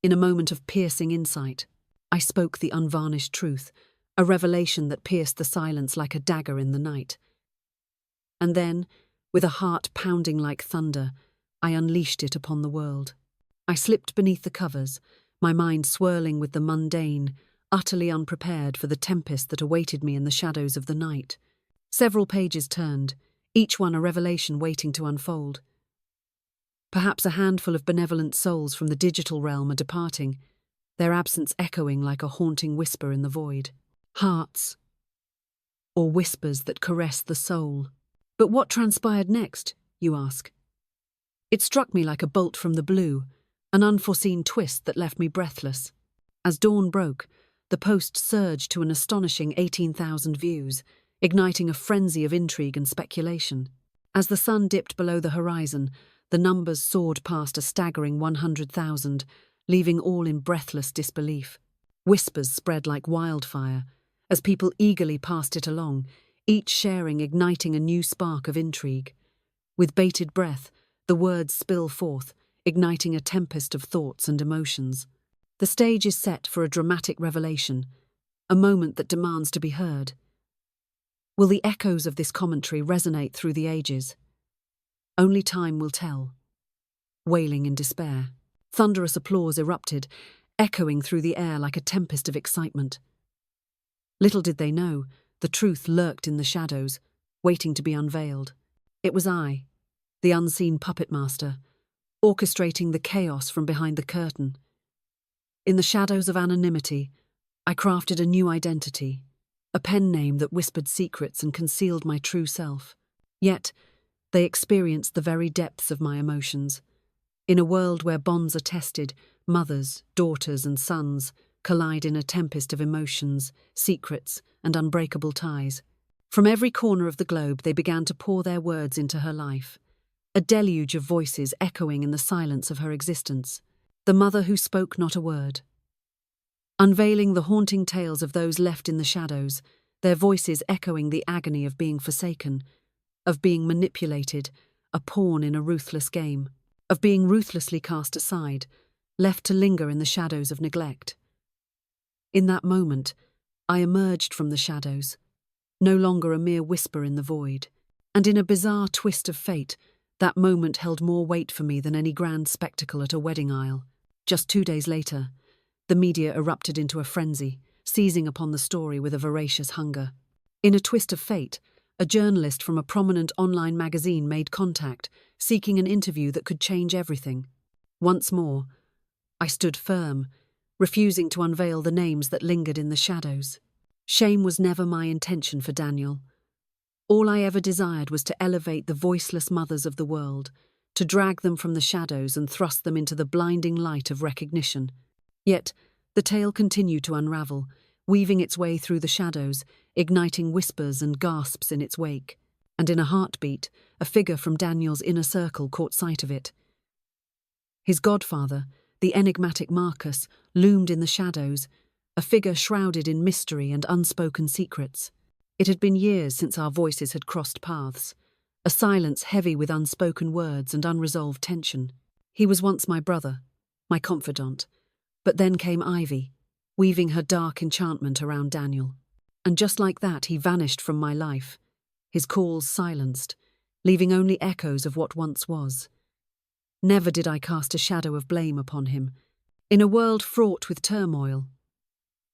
In a moment of piercing insight, I spoke the unvarnished truth, a revelation that pierced the silence like a dagger in the night. And then, with a heart pounding like thunder, I unleashed it upon the world. I slipped beneath the covers, my mind swirling with the mundane, utterly unprepared for the tempest that awaited me in the shadows of the night. Several pages turned, each one a revelation waiting to unfold. Perhaps a handful of benevolent souls from the digital realm are departing, their absence echoing like a haunting whisper in the void. Hearts, or whispers that caress the soul. But what transpired next, you ask? It struck me like a bolt from the blue, an unforeseen twist that left me breathless. As dawn broke, the post surged to an astonishing 18,000 views, igniting a frenzy of intrigue and speculation. As the sun dipped below the horizon, the numbers soared past a staggering 100,000, leaving all in breathless disbelief. Whispers spread like wildfire, as people eagerly passed it along, each sharing igniting a new spark of intrigue. With bated breath, the words spill forth, igniting a tempest of thoughts and emotions. The stage is set for a dramatic revelation, a moment that demands to be heard. Will the echoes of this commentary resonate through the ages? Only time will tell. Wailing in despair, thunderous applause erupted, echoing through the air like a tempest of excitement. Little did they know, the truth lurked in the shadows, waiting to be unveiled. It was I, the unseen puppet master, orchestrating the chaos from behind the curtain. In the shadows of anonymity, I crafted a new identity, a pen name that whispered secrets and concealed my true self. Yet, they experienced the very depths of my emotions. In a world where bonds are tested, mothers, daughters, and sons collide in a tempest of emotions, secrets, and unbreakable ties. From every corner of the globe, they began to pour their words into her life, a deluge of voices echoing in the silence of her existence. The mother who spoke not a word. Unveiling the haunting tales of those left in the shadows, their voices echoing the agony of being forsaken, of being manipulated, a pawn in a ruthless game, of being ruthlessly cast aside, left to linger in the shadows of neglect. In that moment, I emerged from the shadows, no longer a mere whisper in the void. And in a bizarre twist of fate, that moment held more weight for me than any grand spectacle at a wedding aisle. Just 2 days later, the media erupted into a frenzy, seizing upon the story with a voracious hunger. In a twist of fate, a journalist from a prominent online magazine made contact, seeking an interview that could change everything. Once more, I stood firm, refusing to unveil the names that lingered in the shadows. Shame was never my intention for Daniel. All I ever desired was to elevate the voiceless mothers of the world, to drag them from the shadows and thrust them into the blinding light of recognition. Yet, the tale continued to unravel, weaving its way through the shadows, igniting whispers and gasps in its wake. And in a heartbeat, a figure from Daniel's inner circle caught sight of it. His godfather, the enigmatic Marcus, loomed in the shadows, a figure shrouded in mystery and unspoken secrets. It had been years since our voices had crossed paths, a silence heavy with unspoken words and unresolved tension. He was once my brother, my confidant, but then came Ivy, weaving her dark enchantment around Daniel. And just like that, he vanished from my life, his calls silenced, leaving only echoes of what once was. Never did I cast a shadow of blame upon him. In a world fraught with turmoil,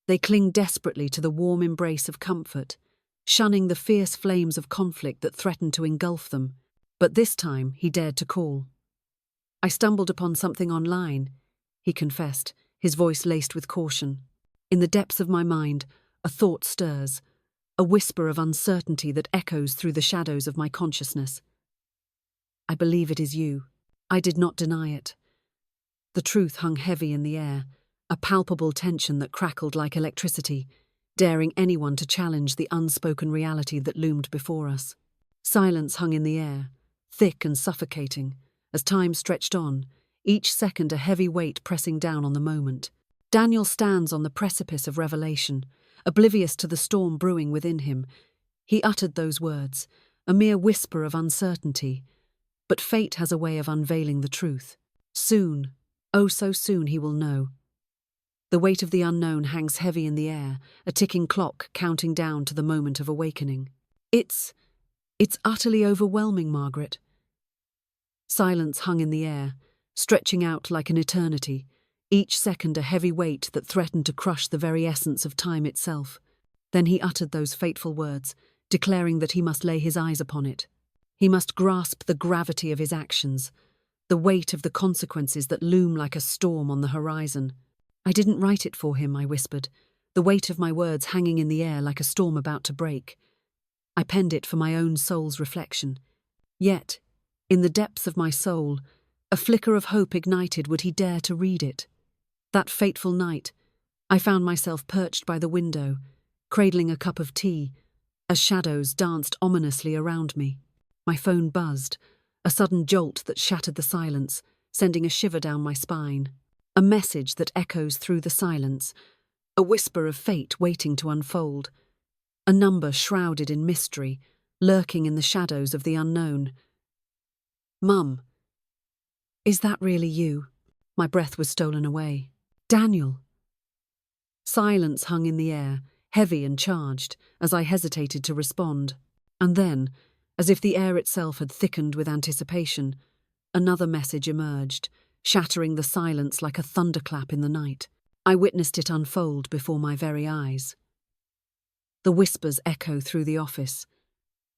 they cling desperately to the warm embrace of comfort, shunning the fierce flames of conflict that threatened to engulf them. But this time he dared to call. I stumbled upon something online, he confessed, his voice laced with caution. In the depths of my mind, a thought stirs, a whisper of uncertainty that echoes through the shadows of my consciousness. I believe it is you. I did not deny it. The truth hung heavy in the air, a palpable tension that crackled like electricity, daring anyone to challenge the unspoken reality that loomed before us. Silence hung in the air, thick and suffocating, as time stretched on, each second a heavy weight pressing down on the moment. Daniel stands on the precipice of revelation, oblivious to the storm brewing within him. He uttered those words, a mere whisper of uncertainty, but fate has a way of unveiling the truth. Soon, oh so soon, he will know. The weight of the unknown hangs heavy in the air, a ticking clock counting down to the moment of awakening. It's utterly overwhelming, Margaret. Silence hung in the air, stretching out like an eternity, each second a heavy weight that threatened to crush the very essence of time itself. Then he uttered those fateful words, declaring that he must lay his eyes upon it. He must grasp the gravity of his actions, the weight of the consequences that loom like a storm on the horizon. "I didn't write it for him," I whispered, the weight of my words hanging in the air like a storm about to break. I penned it for my own soul's reflection. Yet, in the depths of my soul, a flicker of hope ignited. Would he dare to read it? That fateful night, I found myself perched by the window, cradling a cup of tea, as shadows danced ominously around me. My phone buzzed, a sudden jolt that shattered the silence, sending a shiver down my spine. A message that echoes through the silence, a whisper of fate waiting to unfold. A number shrouded in mystery, lurking in the shadows of the unknown. "Mum, is that really you?" My breath was stolen away. "Daniel." Silence hung in the air, heavy and charged, as I hesitated to respond. And then, as if the air itself had thickened with anticipation, another message emerged, shattering the silence like a thunderclap in the night. I witnessed it unfold before my very eyes. The whispers echo through the office,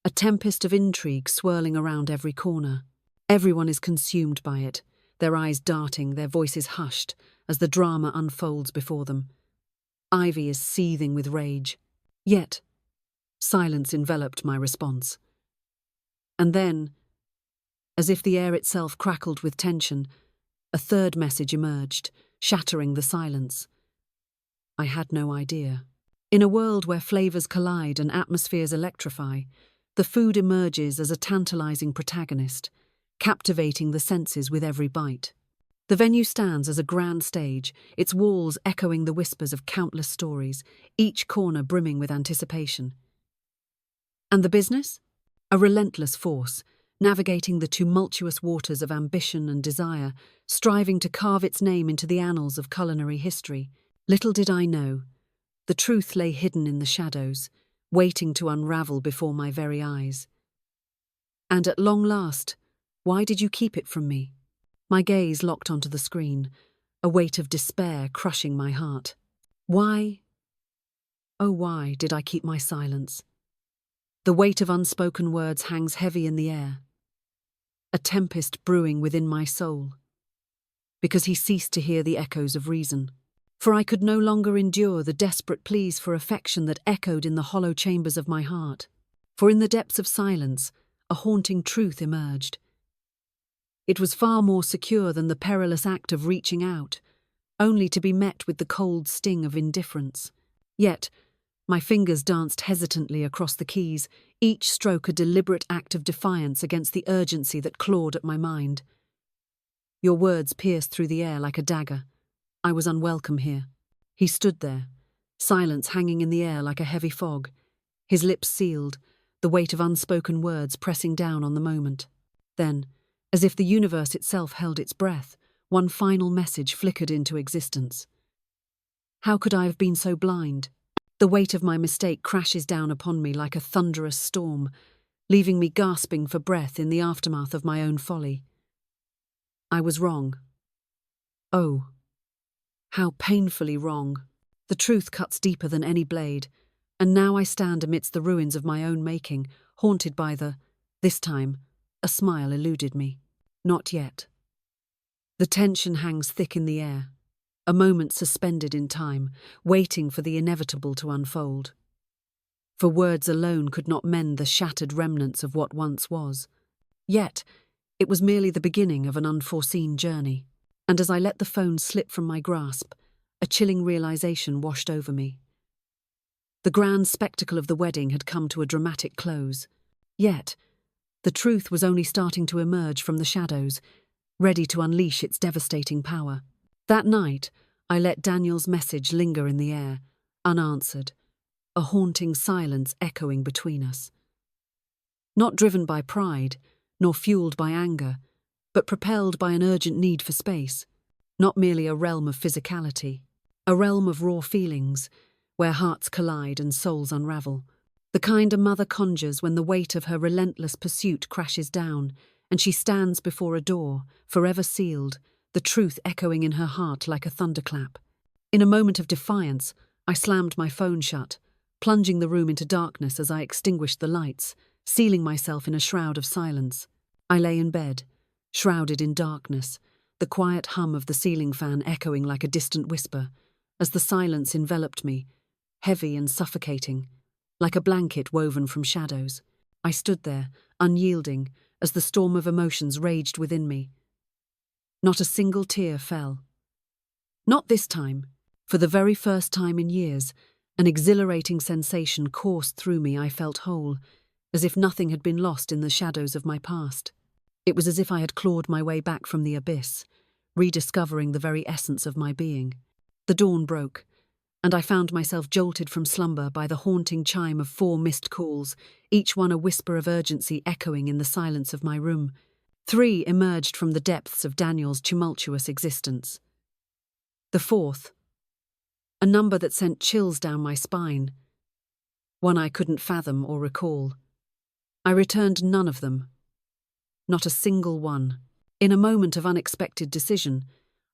a tempest of intrigue swirling around every corner. Everyone is consumed by it, their eyes darting, their voices hushed, as the drama unfolds before them. Ivy is seething with rage. Yet, silence enveloped my response. And then, as if the air itself crackled with tension, a third message emerged, shattering the silence. I had no idea. In a world where flavors collide and atmospheres electrify, the food emerges as a tantalizing protagonist, captivating the senses with every bite. The venue stands as a grand stage, its walls echoing the whispers of countless stories, each corner brimming with anticipation. And the business? A relentless force, navigating the tumultuous waters of ambition and desire, striving to carve its name into the annals of culinary history. Little did I know, the truth lay hidden in the shadows, waiting to unravel before my very eyes. And at long last, why did you keep it from me? My gaze locked onto the screen, a weight of despair crushing my heart. Why, oh why, did I keep my silence? The weight of unspoken words hangs heavy in the air, a tempest brewing within my soul. Because he ceased to hear the echoes of reason. For I could no longer endure the desperate pleas for affection that echoed in the hollow chambers of my heart. For in the depths of silence, a haunting truth emerged. It was far more secure than the perilous act of reaching out, only to be met with the cold sting of indifference. Yet, my fingers danced hesitantly across the keys, each stroke a deliberate act of defiance against the urgency that clawed at my mind. Your words pierced through the air like a dagger. I was unwelcome here. He stood there, silence hanging in the air like a heavy fog, his lips sealed, the weight of unspoken words pressing down on the moment. Then, as if the universe itself held its breath, one final message flickered into existence. How could I have been so blind? The weight of my mistake crashes down upon me like a thunderous storm, leaving me gasping for breath in the aftermath of my own folly. I was wrong. Oh, how painfully wrong. The truth cuts deeper than any blade, and now I stand amidst the ruins of my own making, haunted by this time, a smile eluded me. Not yet. The tension hangs thick in the air, a moment suspended in time, waiting for the inevitable to unfold. For words alone could not mend the shattered remnants of what once was. Yet, it was merely the beginning of an unforeseen journey. And as I let the phone slip from my grasp, a chilling realization washed over me. The grand spectacle of the wedding had come to a dramatic close. Yet, the truth was only starting to emerge from the shadows, ready to unleash its devastating power. That night, I let Daniel's message linger in the air, unanswered, a haunting silence echoing between us. Not driven by pride, nor fueled by anger, but propelled by an urgent need for space, not merely a realm of physicality, a realm of raw feelings, where hearts collide and souls unravel. The kind a mother conjures when the weight of her relentless pursuit crashes down, and she stands before a door, forever sealed, the truth echoing in her heart like a thunderclap. In a moment of defiance, I slammed my phone shut, plunging the room into darkness as I extinguished the lights, sealing myself in a shroud of silence. I lay in bed, shrouded in darkness, the quiet hum of the ceiling fan echoing like a distant whisper, as the silence enveloped me, heavy and suffocating, like a blanket woven from shadows. I stood there, unyielding, as the storm of emotions raged within me. Not a single tear fell. Not this time. For the very first time in years, an exhilarating sensation coursed through me. I felt whole, as if nothing had been lost in the shadows of my past. It was as if I had clawed my way back from the abyss, rediscovering the very essence of my being. The dawn broke, and I found myself jolted from slumber by the haunting chime of 4 missed calls, each one a whisper of urgency echoing in the silence of my room. 3 emerged from the depths of Daniel's tumultuous existence. The 4th, a number that sent chills down my spine, one I couldn't fathom or recall. I returned none of them. Not a single one. In a moment of unexpected decision,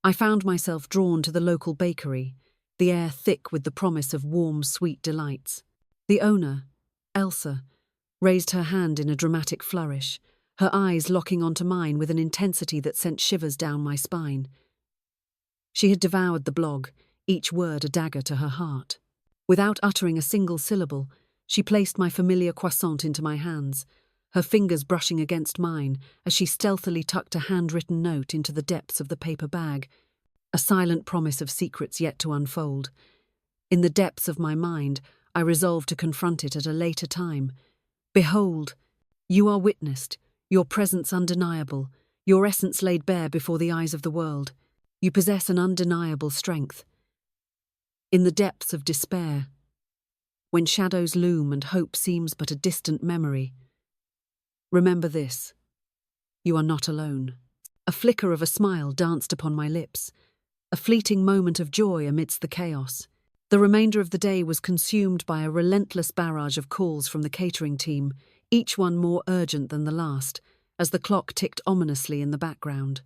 I found myself drawn to the local bakery, the air thick with the promise of warm, sweet delights. The owner, Elsa, raised her hand in a dramatic flourish, her eyes locking onto mine with an intensity that sent shivers down my spine. She had devoured the blog, each word a dagger to her heart. Without uttering a single syllable, she placed my familiar croissant into my hands, her fingers brushing against mine as she stealthily tucked a handwritten note into the depths of the paper bag, a silent promise of secrets yet to unfold. In the depths of my mind, I resolved to confront it at a later time. Behold, you are witnessed, your presence undeniable, your essence laid bare before the eyes of the world. You possess an undeniable strength. In the depths of despair, when shadows loom and hope seems but a distant memory, remember this: you are not alone. A flicker of a smile danced upon my lips, a fleeting moment of joy amidst the chaos. The remainder of the day was consumed by a relentless barrage of calls from the catering team, each one more urgent than the last, as the clock ticked ominously in the background.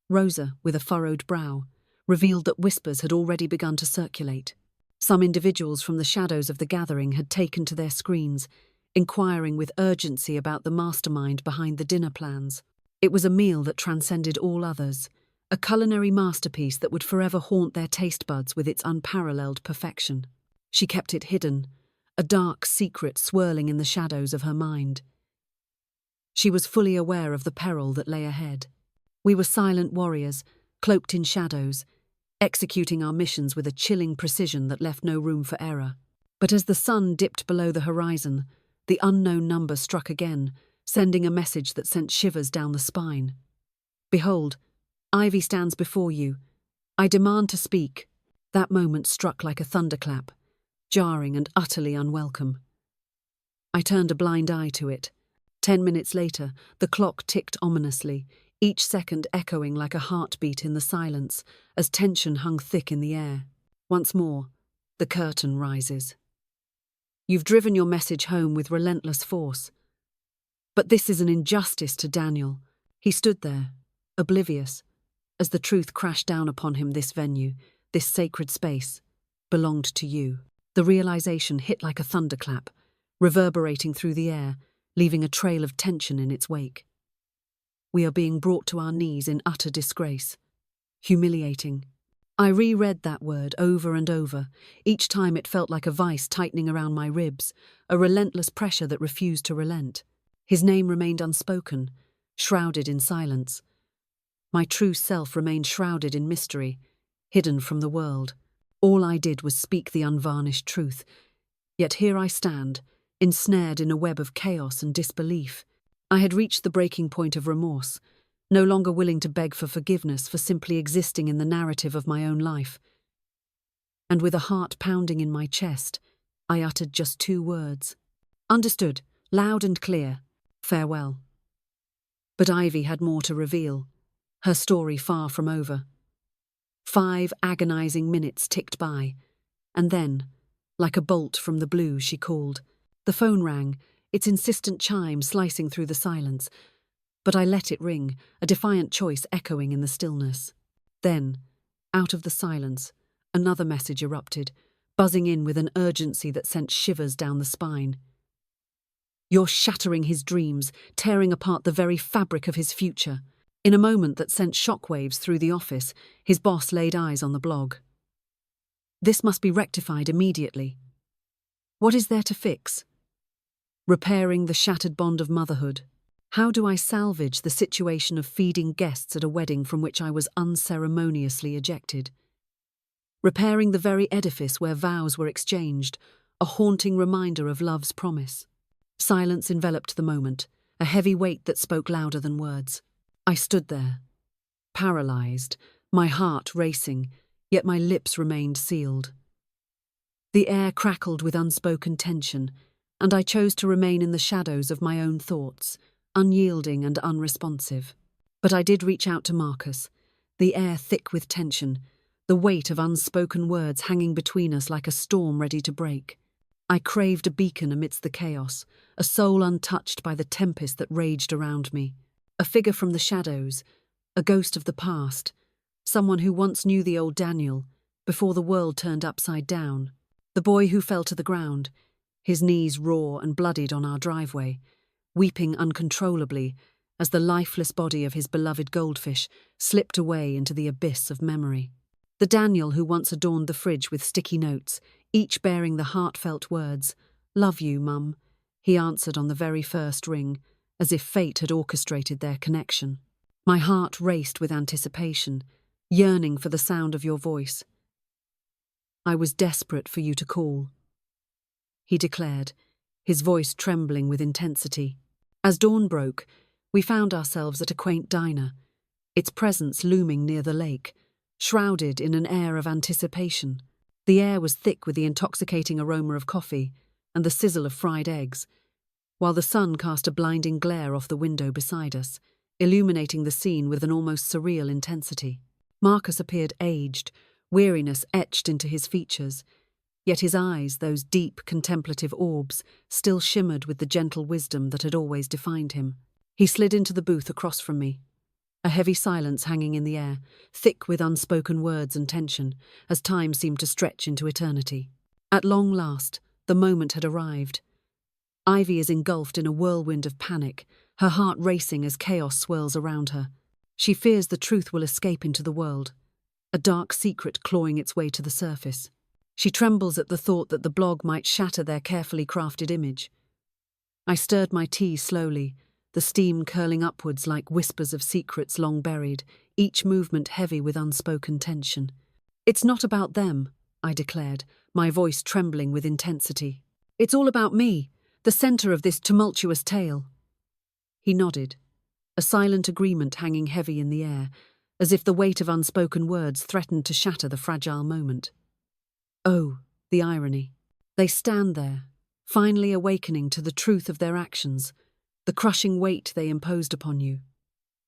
Rosa, with a furrowed brow, revealed that whispers had already begun to circulate. Some individuals from the shadows of the gathering had taken to their screens, inquiring with urgency about the mastermind behind the dinner plans. It was a meal that transcended all others, a culinary masterpiece that would forever haunt their taste buds with its unparalleled perfection. She kept it hidden, a dark secret swirling in the shadows of her mind. She was fully aware of the peril that lay ahead. We were silent warriors, cloaked in shadows, executing our missions with a chilling precision that left no room for error. But as the sun dipped below the horizon, the unknown number struck again, sending a message that sent shivers down the spine. Behold, Ivy stands before you. I demand to speak. That moment struck like a thunderclap, jarring and utterly unwelcome. I turned a blind eye to it. 10 minutes later, the clock ticked ominously, each second echoing like a heartbeat in the silence, as tension hung thick in the air. Once more, the curtain rises. You've driven your message home with relentless force. But this is an injustice to Daniel. He stood there, oblivious, as the truth crashed down upon him. This venue, this sacred space, belonged to you. The realization hit like a thunderclap, reverberating through the air, leaving a trail of tension in its wake. We are being brought to our knees in utter disgrace. Humiliating. I reread that word over and over. Each time it felt like a vice tightening around my ribs, a relentless pressure that refused to relent. His name remained unspoken, shrouded in silence. My true self remained shrouded in mystery, hidden from the world. All I did was speak the unvarnished truth. Yet here I stand, ensnared in a web of chaos and disbelief. I had reached the breaking point of remorse, no longer willing to beg for forgiveness for simply existing in the narrative of my own life. And with a heart pounding in my chest, I uttered just 2 words. Understood, loud and clear. Farewell. But Ivy had more to reveal, her story far from over. 5 agonizing minutes ticked by, and then, like a bolt from the blue, she called. The phone rang, its insistent chime slicing through the silence, but I let it ring, a defiant choice echoing in the stillness. Then, out of the silence, another message erupted, buzzing in with an urgency that sent shivers down the spine. You're shattering his dreams, tearing apart the very fabric of his future. In a moment that sent shockwaves through the office, his boss laid eyes on the blog. This must be rectified immediately. What is there to fix? Repairing the shattered bond of motherhood. How do I salvage the situation of feeding guests at a wedding from which I was unceremoniously ejected? Repairing the very edifice where vows were exchanged, a haunting reminder of love's promise. Silence enveloped the moment, a heavy weight that spoke louder than words. I stood there, paralyzed, my heart racing, yet my lips remained sealed. The air crackled with unspoken tension, and I chose to remain in the shadows of my own thoughts, unyielding and unresponsive. But I did reach out to Marcus, the air thick with tension, the weight of unspoken words hanging between us like a storm ready to break. I craved a beacon amidst the chaos, a soul untouched by the tempest that raged around me. A figure from the shadows, a ghost of the past, someone who once knew the old Daniel, before the world turned upside down. The boy who fell to the ground, his knees raw and bloodied on our driveway, weeping uncontrollably as the lifeless body of his beloved goldfish slipped away into the abyss of memory. The Daniel who once adorned the fridge with sticky notes, each bearing the heartfelt words, "Love you, Mum," he answered on the very first ring, as if fate had orchestrated their connection. My heart raced with anticipation, yearning for the sound of your voice. "I was desperate for you to call," he declared, his voice trembling with intensity. As dawn broke, we found ourselves at a quaint diner, its presence looming near the lake, shrouded in an air of anticipation. The air was thick with the intoxicating aroma of coffee and the sizzle of fried eggs, while the sun cast a blinding glare off the window beside us, illuminating the scene with an almost surreal intensity. Marcus appeared aged, weariness etched into his features, yet his eyes, those deep, contemplative orbs, still shimmered with the gentle wisdom that had always defined him. He slid into the booth across from me, a heavy silence hanging in the air, thick with unspoken words and tension, as time seemed to stretch into eternity. At long last, the moment had arrived. Ivy is engulfed in a whirlwind of panic, her heart racing as chaos swirls around her. She fears the truth will escape into the world, a dark secret clawing its way to the surface. She trembles at the thought that the blog might shatter their carefully crafted image. I stirred my tea slowly, the steam curling upwards like whispers of secrets long buried, each movement heavy with unspoken tension. "It's not about them," I declared, my voice trembling with intensity. "It's all about me, the center of this tumultuous tale." He nodded, a silent agreement hanging heavy in the air, as if the weight of unspoken words threatened to shatter the fragile moment. Oh, the irony. They stand there, finally awakening to the truth of their actions, the crushing weight they imposed upon you.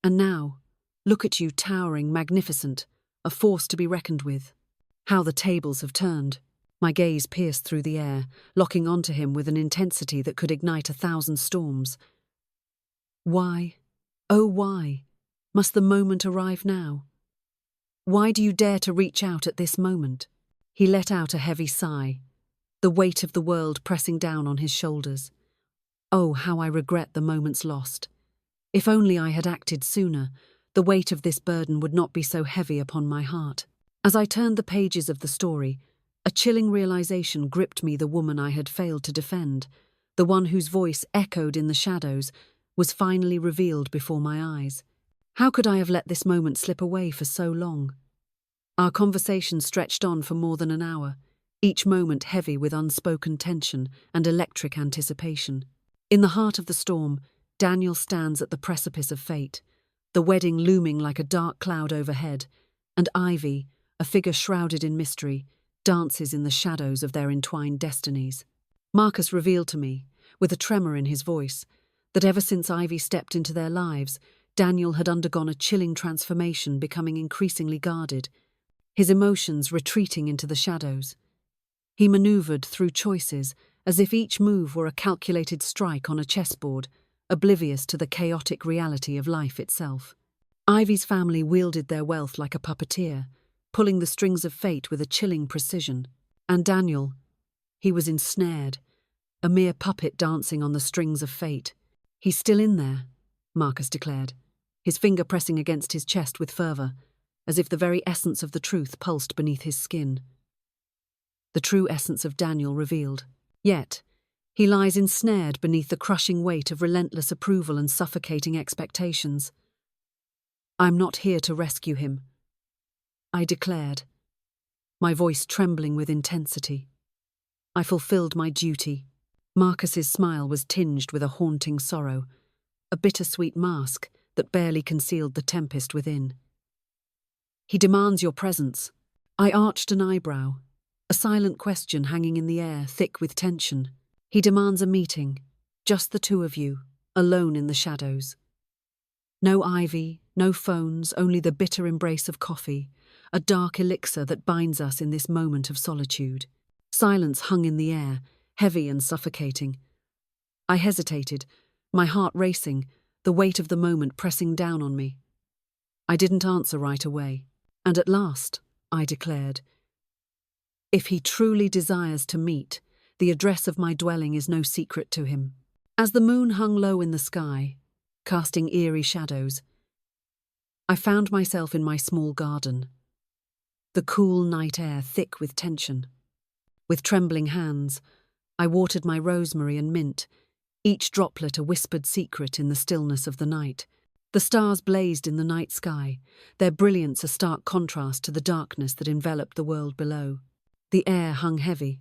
And now, look at you towering, magnificent, a force to be reckoned with. How the tables have turned. My gaze pierced through the air, locking onto him with an intensity that could ignite 1,000 storms. Why, oh why, must the moment arrive now? Why do you dare to reach out at this moment? He let out a heavy sigh, the weight of the world pressing down on his shoulders. Oh, how I regret the moments lost. If only I had acted sooner, the weight of this burden would not be so heavy upon my heart. As I turned the pages of the story, a chilling realization gripped me. The woman I had failed to defend, the one whose voice echoed in the shadows, was finally revealed before my eyes. How could I have let this moment slip away for so long? Our conversation stretched on for more than an hour, each moment heavy with unspoken tension and electric anticipation. In the heart of the storm, Daniel stands at the precipice of fate, the wedding looming like a dark cloud overhead, and Ivy, a figure shrouded in mystery, dances in the shadows of their entwined destinies. Marcus revealed to me, with a tremor in his voice, that ever since Ivy stepped into their lives, Daniel had undergone a chilling transformation, becoming increasingly guarded, his emotions retreating into the shadows. He maneuvered through choices, as if each move were a calculated strike on a chessboard, oblivious to the chaotic reality of life itself. Ivy's family wielded their wealth like a puppeteer, pulling the strings of fate with a chilling precision. And Daniel, he was ensnared, a mere puppet dancing on the strings of fate. "He's still in there," Marcus declared, his finger pressing against his chest with fervour, as if the very essence of the truth pulsed beneath his skin. The true essence of Daniel revealed. Yet, he lies ensnared beneath the crushing weight of relentless approval and suffocating expectations. "I'm not here to rescue him," I declared, my voice trembling with intensity. "I fulfilled my duty." Marcus's smile was tinged with a haunting sorrow, a bittersweet mask that barely concealed the tempest within. "He demands your presence." I arched an eyebrow, a silent question hanging in the air, thick with tension. "He demands a meeting, just the two of you, alone in the shadows. No ivy, no phones, only the bitter embrace of coffee, a dark elixir that binds us in this moment of solitude." Silence hung in the air, heavy and suffocating. I hesitated, my heart racing, the weight of the moment pressing down on me. I didn't answer right away, and at last, I declared, "If he truly desires to meet, the address of my dwelling is no secret to him." As the moon hung low in the sky, casting eerie shadows, I found myself in my small garden, the cool night air thick with tension. With trembling hands, I watered my rosemary and mint, each droplet a whispered secret in the stillness of the night. The stars blazed in the night sky, their brilliance a stark contrast to the darkness that enveloped the world below. The air hung heavy,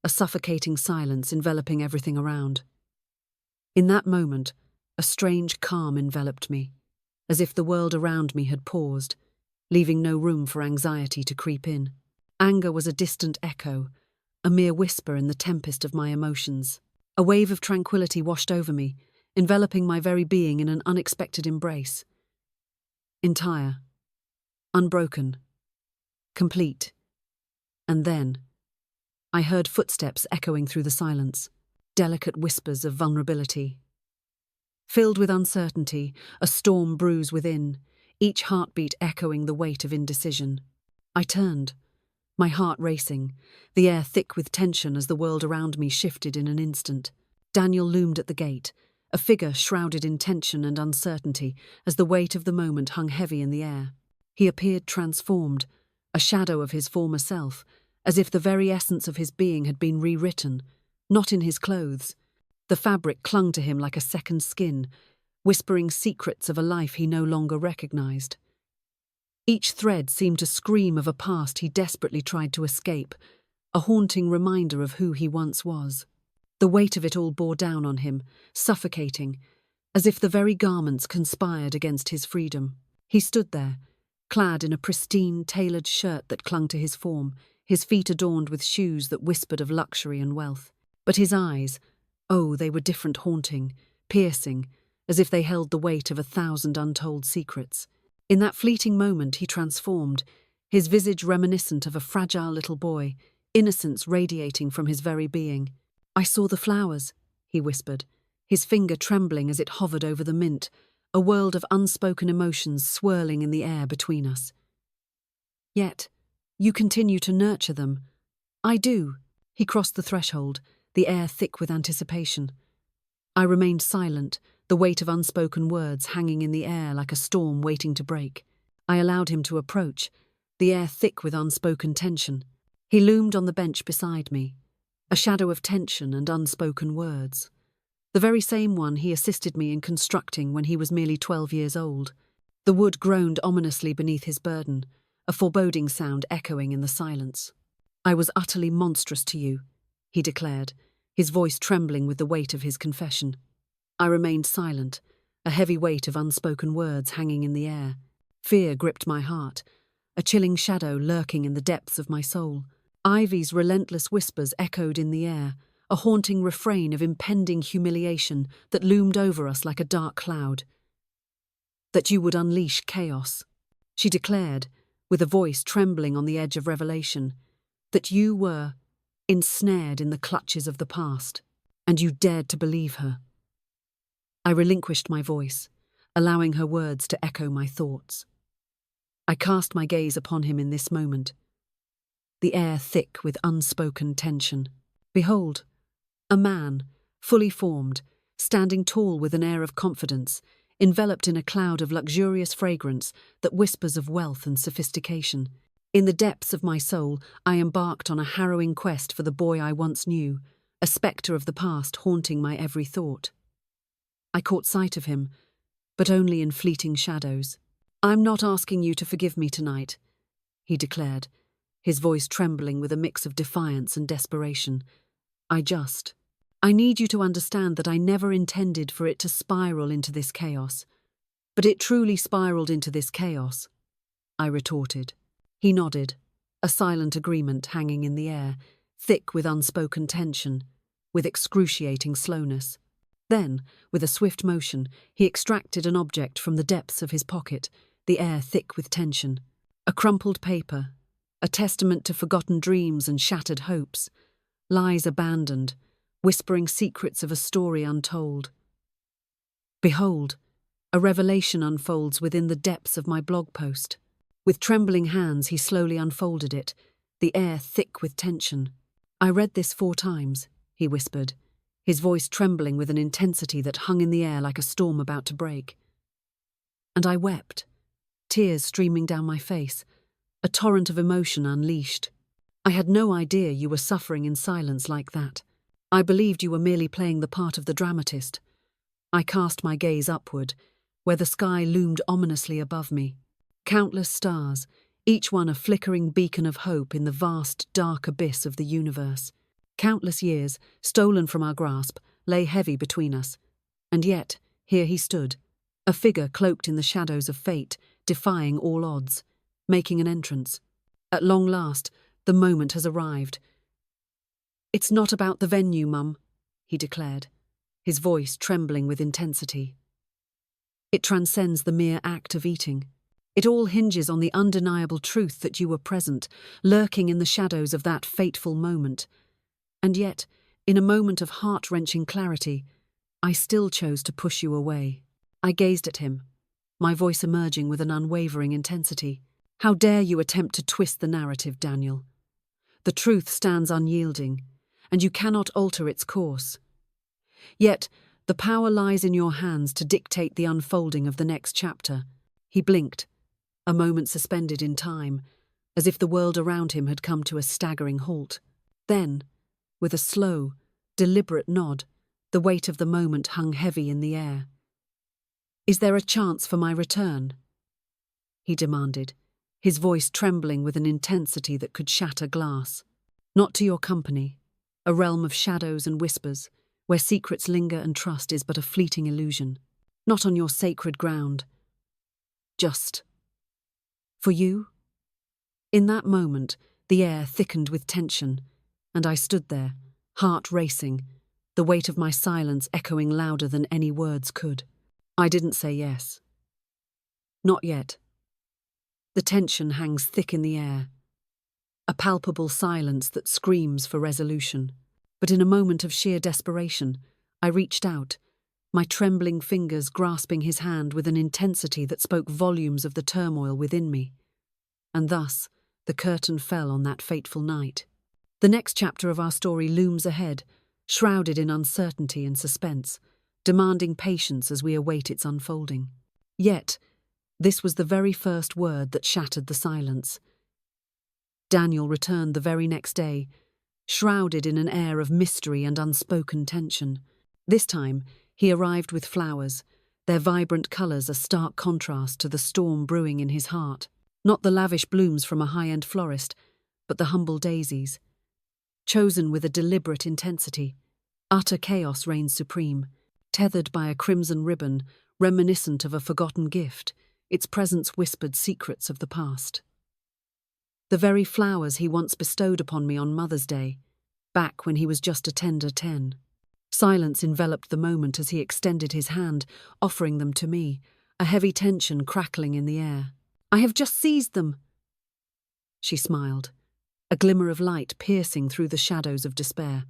a suffocating silence enveloping everything around. In that moment, a strange calm enveloped me, as if the world around me had paused, leaving no room for anxiety to creep in. Anger was a distant echo, a mere whisper in the tempest of my emotions. A wave of tranquility washed over me, enveloping my very being in an unexpected embrace. Entire, unbroken, complete. And then, I heard footsteps echoing through the silence, delicate whispers of vulnerability. Filled with uncertainty, a storm brews within, each heartbeat echoing the weight of indecision. I turned, my heart racing, the air thick with tension as the world around me shifted in an instant. Daniel loomed at the gate, a figure shrouded in tension and uncertainty as the weight of the moment hung heavy in the air. He appeared transformed, a shadow of his former self, as if the very essence of his being had been rewritten, not in his clothes. The fabric clung to him like a second skin, whispering secrets of a life he no longer recognized. Each thread seemed to scream of a past he desperately tried to escape, a haunting reminder of who he once was. The weight of it all bore down on him, suffocating, as if the very garments conspired against his freedom. He stood there, clad in a pristine, tailored shirt that clung to his form, his feet adorned with shoes that whispered of luxury and wealth. But his eyes, oh, they were different, haunting, piercing, as if they held the weight of 1,000 untold secrets. In that fleeting moment he transformed, his visage reminiscent of a fragile little boy, innocence radiating from his very being. "I saw the flowers," he whispered, his finger trembling as it hovered over the mint, a world of unspoken emotions swirling in the air between us. "Yet, you continue to nurture them." "I do." He crossed the threshold, the air thick with anticipation. I remained silent, the weight of unspoken words hanging in the air like a storm waiting to break. I allowed him to approach, the air thick with unspoken tension. He loomed on the bench beside me, a shadow of tension and unspoken words. The very same one he assisted me in constructing when he was merely 12 years old. The wood groaned ominously beneath his burden, a foreboding sound echoing in the silence. "I was utterly monstrous to you," he declared, his voice trembling with the weight of his confession. I remained silent, a heavy weight of unspoken words hanging in the air. Fear gripped my heart, a chilling shadow lurking in the depths of my soul. Ivy's relentless whispers echoed in the air, a haunting refrain of impending humiliation that loomed over us like a dark cloud. "That you would unleash chaos," she declared, with a voice trembling on the edge of revelation. "That you were ensnared in the clutches of the past, and you dared to believe her." I relinquished my voice, allowing her words to echo my thoughts. I cast my gaze upon him in this moment, the air thick with unspoken tension. Behold, a man, fully formed, standing tall with an air of confidence, enveloped in a cloud of luxurious fragrance that whispers of wealth and sophistication. In the depths of my soul, I embarked on a harrowing quest for the boy I once knew, a spectre of the past haunting my every thought. I caught sight of him, but only in fleeting shadows. "I'm not asking you to forgive me tonight," he declared, his voice trembling with a mix of defiance and desperation. I need you to understand that I never intended for it to spiral into this chaos." "But it truly spiraled into this chaos," I retorted. He nodded, a silent agreement hanging in the air, thick with unspoken tension, with excruciating slowness. Then, with a swift motion, he extracted an object from the depths of his pocket, the air thick with tension. A crumpled paper, a testament to forgotten dreams and shattered hopes, lies abandoned, whispering secrets of a story untold. Behold, a revelation unfolds within the depths of my blog post. With trembling hands, he slowly unfolded it, the air thick with tension. "I read this 4 times, he whispered, his voice trembling with an intensity that hung in the air like a storm about to break. And I wept, tears streaming down my face, a torrent of emotion unleashed. I had no idea you were suffering in silence like that. I believed you were merely playing the part of the dramatist." I cast my gaze upward, where the sky loomed ominously above me. Countless stars, each one a flickering beacon of hope in the vast, dark abyss of the universe. Countless years, stolen from our grasp, lay heavy between us. And yet, here he stood, a figure cloaked in the shadows of fate, defying all odds, making an entrance. At long last, the moment has arrived. "It's not about the venue, Mum," he declared, his voice trembling with intensity. "It transcends the mere act of eating. It all hinges on the undeniable truth that you were present, lurking in the shadows of that fateful moment. And yet, in a moment of heart-wrenching clarity, I still chose to push you away." I gazed at him, my voice emerging with an unwavering intensity. "How dare you attempt to twist the narrative, Daniel? The truth stands unyielding, and you cannot alter its course. Yet, the power lies in your hands to dictate the unfolding of the next chapter." He blinked, a moment suspended in time, as if the world around him had come to a staggering halt. Then, with a slow, deliberate nod, the weight of the moment hung heavy in the air. "Is there a chance for my return?" he demanded, his voice trembling with an intensity that could shatter glass. "Not to your company, a realm of shadows and whispers, where secrets linger and trust is but a fleeting illusion. Not on your sacred ground. Just for you?" In that moment, the air thickened with tension, and I stood there, heart racing, the weight of my silence echoing louder than any words could. I didn't say yes. Not yet. The tension hangs thick in the air, a palpable silence that screams for resolution. But in a moment of sheer desperation, I reached out, my trembling fingers grasping his hand with an intensity that spoke volumes of the turmoil within me. And thus, the curtain fell on that fateful night. The next chapter of our story looms ahead, shrouded in uncertainty and suspense, demanding patience as we await its unfolding. Yet, this was the very first word that shattered the silence. Daniel returned the very next day, shrouded in an air of mystery and unspoken tension. This time, he arrived with flowers, their vibrant colours a stark contrast to the storm brewing in his heart. Not the lavish blooms from a high-end florist, but the humble daisies. Chosen with a deliberate intensity, utter chaos reigned supreme, tethered by a crimson ribbon, reminiscent of a forgotten gift, its presence whispered secrets of the past. The very flowers he once bestowed upon me on Mother's Day, back when he was just a tender 10. Silence enveloped the moment as he extended his hand, offering them to me, a heavy tension crackling in the air. "I have just seized them," she smiled, a glimmer of light piercing through the shadows of despair.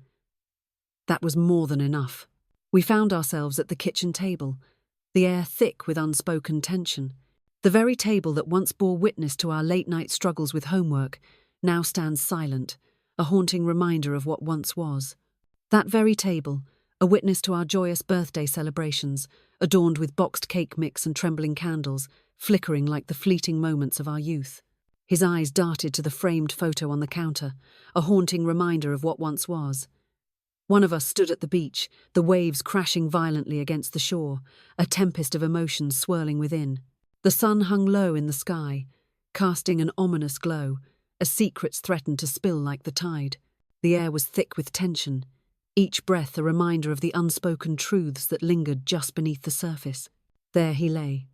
That was more than enough. We found ourselves at the kitchen table, the air thick with unspoken tension. The very table that once bore witness to our late-night struggles with homework now stands silent, a haunting reminder of what once was. That very table, a witness to our joyous birthday celebrations, adorned with boxed cake mix and trembling candles, flickering like the fleeting moments of our youth. His eyes darted to the framed photo on the counter, a haunting reminder of what once was. One of us stood at the beach, the waves crashing violently against the shore, a tempest of emotions swirling within. The sun hung low in the sky, casting an ominous glow, as secrets threatened to spill like the tide. The air was thick with tension, each breath a reminder of the unspoken truths that lingered just beneath the surface. There he lay,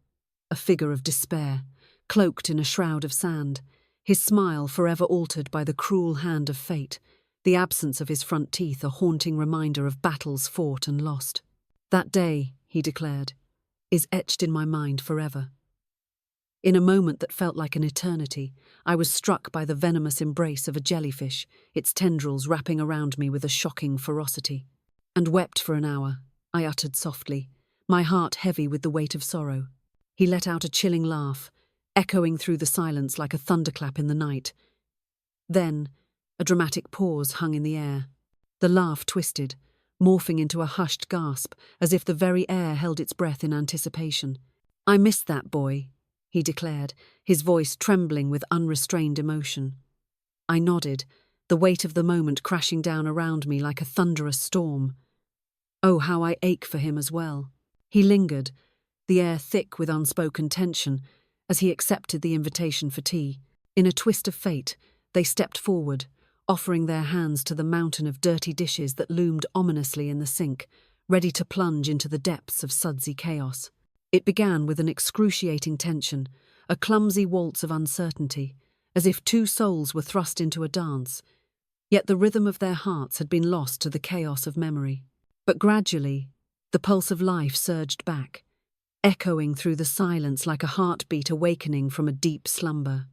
a figure of despair, cloaked in a shroud of sand, his smile forever altered by the cruel hand of fate, the absence of his front teeth a haunting reminder of battles fought and lost. That day, he declared, is etched in my mind forever. In a moment that felt like an eternity, I was struck by the venomous embrace of a jellyfish, its tendrils wrapping around me with a shocking ferocity. And wept for an hour, I uttered softly, my heart heavy with the weight of sorrow. He let out a chilling laugh, echoing through the silence like a thunderclap in the night. Then, a dramatic pause hung in the air. The laugh twisted, morphing into a hushed gasp, as if the very air held its breath in anticipation. "I missed that boy," he declared, his voice trembling with unrestrained emotion. I nodded, the weight of the moment crashing down around me like a thunderous storm. Oh, how I ache for him as well. He lingered, the air thick with unspoken tension, as he accepted the invitation for tea. In a twist of fate, they stepped forward, offering their hands to the mountain of dirty dishes that loomed ominously in the sink, ready to plunge into the depths of sudsy chaos. It began with an excruciating tension, a clumsy waltz of uncertainty, as if two souls were thrust into a dance, yet the rhythm of their hearts had been lost to the chaos of memory. But gradually, the pulse of life surged back, echoing through the silence like a heartbeat awakening from a deep slumber.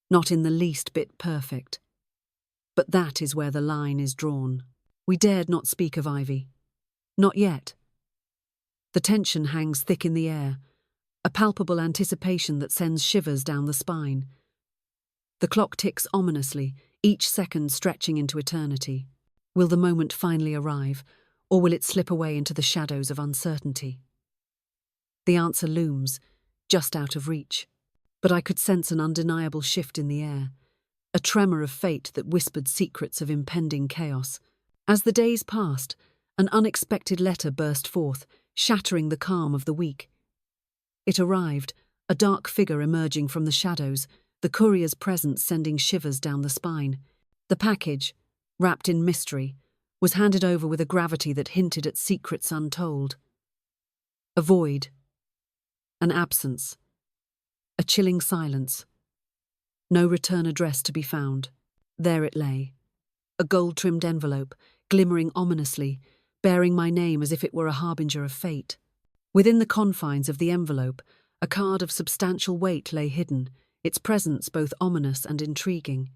Not in the least bit perfect. But that is where the line is drawn. We dared not speak of Ivy. Not yet. The tension hangs thick in the air, a palpable anticipation that sends shivers down the spine. The clock ticks ominously, each second stretching into eternity. Will the moment finally arrive, or will it slip away into the shadows of uncertainty? The answer looms, just out of reach. But I could sense an undeniable shift in the air, a tremor of fate that whispered secrets of impending chaos. As the days passed, an unexpected letter burst forth, shattering the calm of the week. It arrived, a dark figure emerging from the shadows, the courier's presence sending shivers down the spine. The package, wrapped in mystery, was handed over with a gravity that hinted at secrets untold. A void, an absence, a chilling silence. No return address to be found. There it lay, a gold-trimmed envelope, glimmering ominously, bearing my name as if it were a harbinger of fate. Within the confines of the envelope, a card of substantial weight lay hidden, its presence both ominous and intriguing.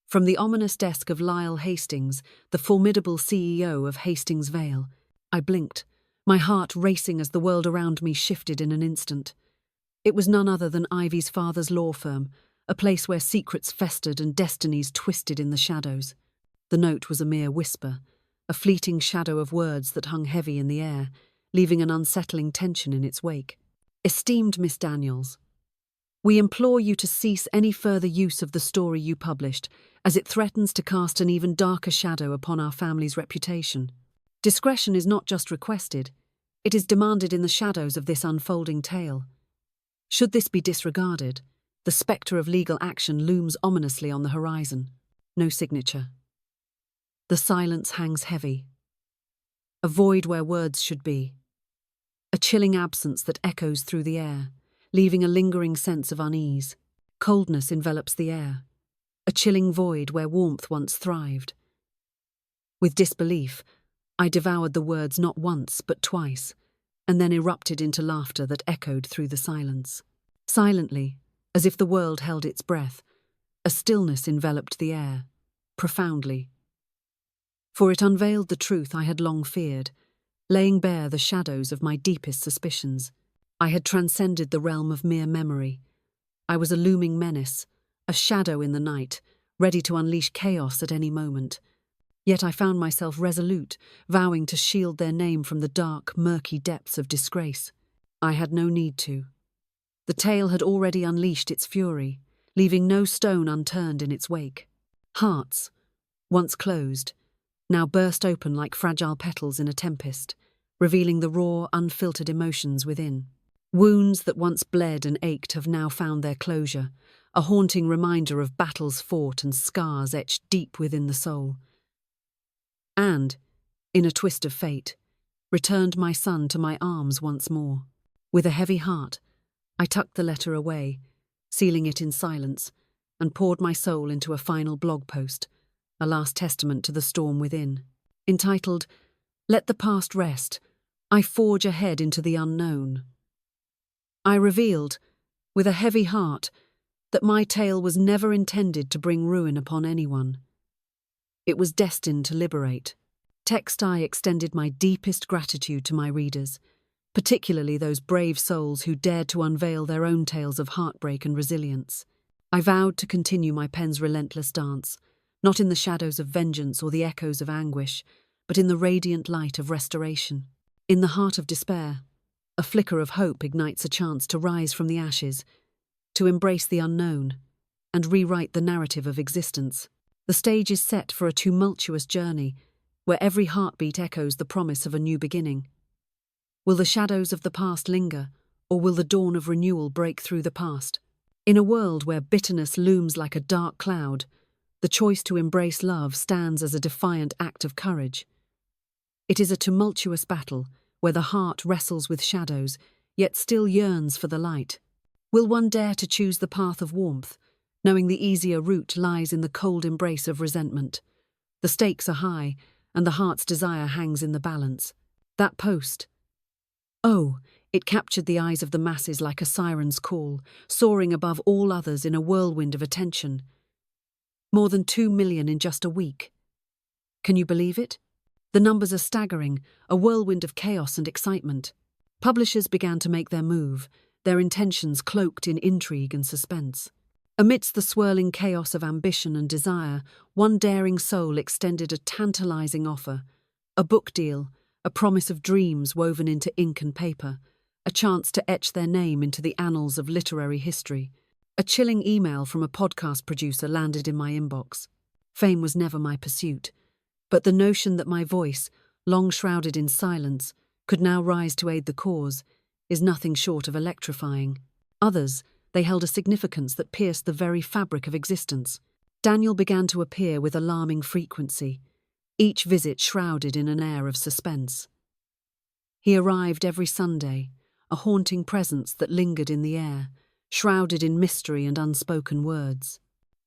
From the ominous desk of Lyle Hastings, the formidable CEO of Hastings Vale, I blinked, my heart racing as the world around me shifted in an instant. It was none other than Ivy's father's law firm, a place where secrets festered and destinies twisted in the shadows. The note was a mere whisper, a fleeting shadow of words that hung heavy in the air, leaving an unsettling tension in its wake. Esteemed Miss Daniels, we implore you to cease any further use of the story you published, as it threatens to cast an even darker shadow upon our family's reputation. Discretion is not just requested, it is demanded in the shadows of this unfolding tale. Should this be disregarded, the spectre of legal action looms ominously on the horizon. No signature. The silence hangs heavy. A void where words should be. A chilling absence that echoes through the air, leaving a lingering sense of unease. Coldness envelops the air. A chilling void where warmth once thrived. With disbelief, I devoured the words not once but twice, and then erupted into laughter that echoed through the silence. Silently, as if the world held its breath, a stillness enveloped the air, profoundly. For it unveiled the truth I had long feared, laying bare the shadows of my deepest suspicions. I had transcended the realm of mere memory. I was a looming menace, a shadow in the night, ready to unleash chaos at any moment. Yet I found myself resolute, vowing to shield their name from the dark, murky depths of disgrace. I had no need to. The tale had already unleashed its fury, leaving no stone unturned in its wake. Hearts, once closed, now burst open like fragile petals in a tempest, revealing the raw, unfiltered emotions within. Wounds that once bled and ached have now found their closure, a haunting reminder of battles fought and scars etched deep within the soul. And, in a twist of fate, returned my son to my arms once more. With a heavy heart, I tucked the letter away, sealing it in silence, and poured my soul into a final blog post, a last testament to the storm within. Entitled, "Let the Past Rest, I Forge Ahead into the Unknown." I revealed, with a heavy heart, that my tale was never intended to bring ruin upon anyone. It was destined to liberate. Text I extended my deepest gratitude to my readers, particularly those brave souls who dared to unveil their own tales of heartbreak and resilience. I vowed to continue my pen's relentless dance, not in the shadows of vengeance or the echoes of anguish, but in the radiant light of restoration. In the heart of despair, a flicker of hope ignites a chance to rise from the ashes, to embrace the unknown, and rewrite the narrative of existence. The stage is set for a tumultuous journey, where every heartbeat echoes the promise of a new beginning. Will the shadows of the past linger, or will the dawn of renewal break through the past? In a world where bitterness looms like a dark cloud, the choice to embrace love stands as a defiant act of courage. It is a tumultuous battle, where the heart wrestles with shadows, yet still yearns for the light. Will one dare to choose the path of warmth, knowing the easier route lies in the cold embrace of resentment? The stakes are high, and the heart's desire hangs in the balance. That post. Oh, it captured the eyes of the masses like a siren's call, soaring above all others in a whirlwind of attention. More than 2 million in just a week. Can you believe it? The numbers are staggering, a whirlwind of chaos and excitement. Publishers began to make their move, their intentions cloaked in intrigue and suspense. Amidst the swirling chaos of ambition and desire, one daring soul extended a tantalizing offer. A book deal, a promise of dreams woven into ink and paper, a chance to etch their name into the annals of literary history. A chilling email from a podcast producer landed in my inbox. Fame was never my pursuit, but the notion that my voice, long shrouded in silence, could now rise to aid the cause is nothing short of electrifying. Others, they held a significance that pierced the very fabric of existence. Daniel began to appear with alarming frequency, each visit shrouded in an air of suspense. He arrived every Sunday, a haunting presence that lingered in the air, shrouded in mystery and unspoken words.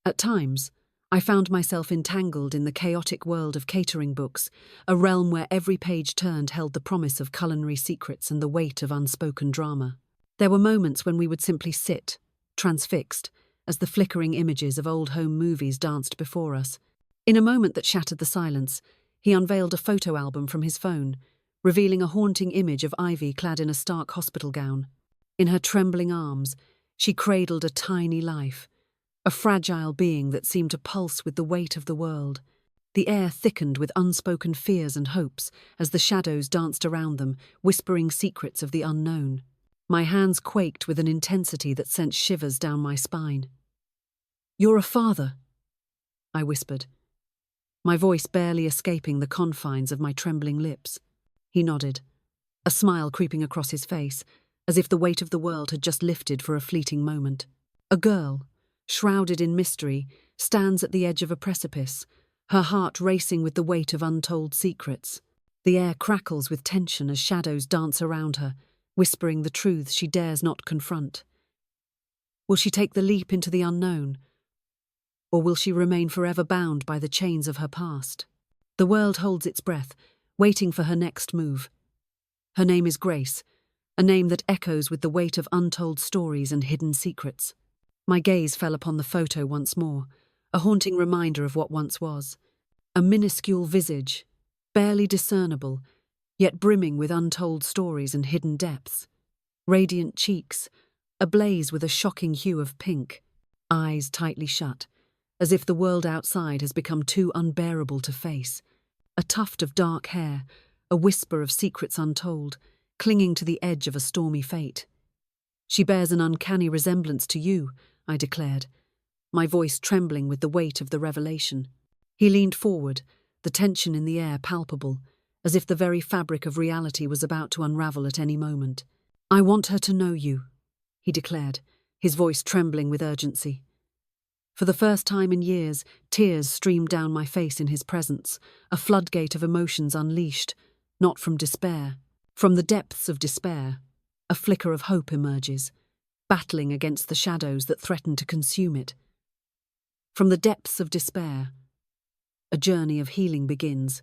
At times, I found myself entangled in the chaotic world of catering books, a realm where every page turned held the promise of culinary secrets and the weight of unspoken drama. There were moments when we would simply sit, transfixed, as the flickering images of old home movies danced before us. In a moment that shattered the silence, he unveiled a photo album from his phone, revealing a haunting image of Ivy clad in a stark hospital gown. In her trembling arms, she cradled a tiny life, a fragile being that seemed to pulse with the weight of the world. The air thickened with unspoken fears and hopes as the shadows danced around them, whispering secrets of the unknown. My hands quaked with an intensity that sent shivers down my spine. "You're a father," I whispered, my voice barely escaping the confines of my trembling lips. He nodded, a smile creeping across his face, as if the weight of the world had just lifted for a fleeting moment. A girl, shrouded in mystery, stands at the edge of a precipice, her heart racing with the weight of untold secrets. The air crackles with tension as shadows dance around her, whispering the truths she dares not confront. Will she take the leap into the unknown? Or will she remain forever bound by the chains of her past? The world holds its breath, waiting for her next move. Her name is Grace, a name that echoes with the weight of untold stories and hidden secrets. My gaze fell upon the photo once more, a haunting reminder of what once was. A minuscule visage, barely discernible, yet brimming with untold stories and hidden depths. Radiant cheeks, ablaze with a shocking hue of pink, eyes tightly shut, as if the world outside has become too unbearable to face. A tuft of dark hair, a whisper of secrets untold, clinging to the edge of a stormy fate. "She bears an uncanny resemblance to you," I declared, my voice trembling with the weight of the revelation. He leaned forward, the tension in the air palpable, as if the very fabric of reality was about to unravel at any moment. "I want her to know you," he declared, his voice trembling with urgency. For the first time in years, tears streamed down my face in his presence, a floodgate of emotions unleashed, not from despair. From the depths of despair, a flicker of hope emerges, battling against the shadows that threaten to consume it. From the depths of despair, a journey of healing begins.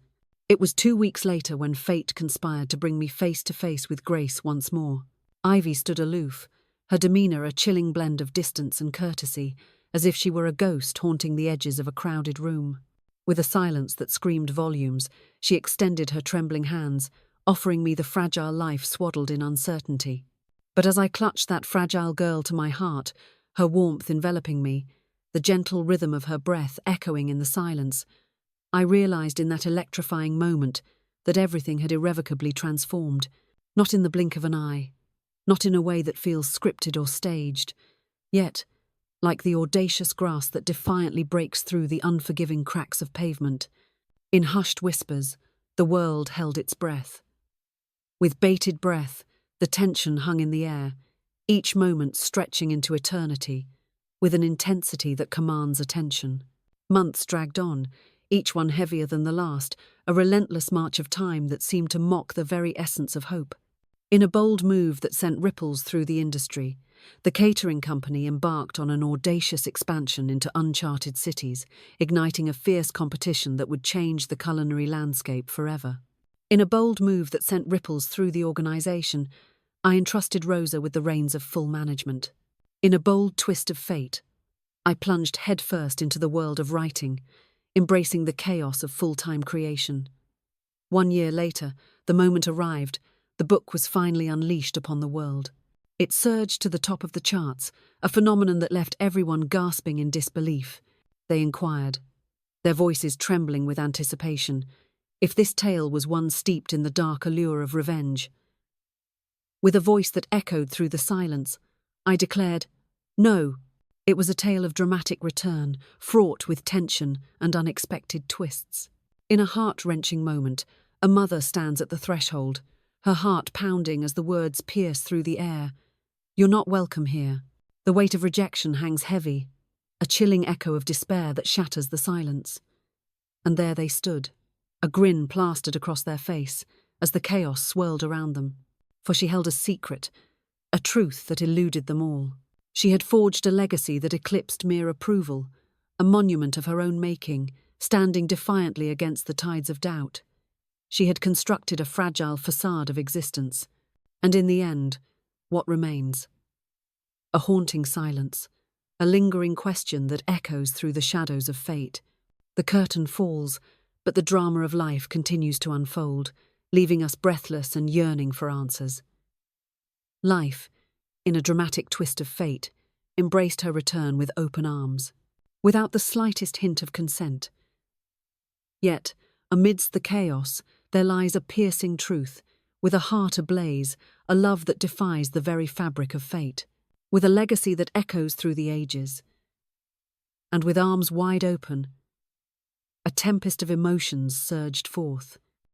It was 2 weeks later when fate conspired to bring me face to face with Grace once more. Ivy stood aloof, her demeanour a chilling blend of distance and courtesy, as if she were a ghost haunting the edges of a crowded room. With a silence that screamed volumes, she extended her trembling hands, offering me the fragile life swaddled in uncertainty. But as I clutched that fragile girl to my heart, her warmth enveloping me, the gentle rhythm of her breath echoing in the silence, I realized in that electrifying moment that everything had irrevocably transformed, not in the blink of an eye, not in a way that feels scripted or staged, yet, like the audacious grass that defiantly breaks through the unforgiving cracks of pavement, in hushed whispers, the world held its breath. With bated breath, the tension hung in the air, each moment stretching into eternity, with an intensity that commands attention. Months dragged on, each one heavier than the last, a relentless march of time that seemed to mock the very essence of hope. In a bold move that sent ripples through the industry, the catering company embarked on an audacious expansion into uncharted cities, igniting a fierce competition that would change the culinary landscape forever. In a bold move that sent ripples through the organization, I entrusted Rosa with the reins of full management. In a bold twist of fate, I plunged headfirst into the world of writing, embracing the chaos of full-time creation. 1 year later, the moment arrived, the book was finally unleashed upon the world. It surged to the top of the charts, a phenomenon that left everyone gasping in disbelief. They inquired, their voices trembling with anticipation, if this tale was one steeped in the dark allure of revenge. With a voice that echoed through the silence, I declared, no, it was a tale of dramatic return, fraught with tension and unexpected twists. In a heart-wrenching moment, a mother stands at the threshold, her heart pounding as the words pierce through the air. "You're not welcome here." The weight of rejection hangs heavy, a chilling echo of despair that shatters the silence. And there they stood, a grin plastered across their face as the chaos swirled around them. For she held a secret, a truth that eluded them all. She had forged a legacy that eclipsed mere approval, a monument of her own making, standing defiantly against the tides of doubt. She had constructed a fragile facade of existence, and in the end, what remains? A haunting silence, a lingering question that echoes through the shadows of fate. The curtain falls, but the drama of life continues to unfold, leaving us breathless and yearning for answers. Life, in a dramatic twist of fate, embraced her return with open arms, without the slightest hint of consent. Yet, amidst the chaos, there lies a piercing truth, with a heart ablaze, a love that defies the very fabric of fate, with a legacy that echoes through the ages. And with arms wide open, a tempest of emotions surged forth.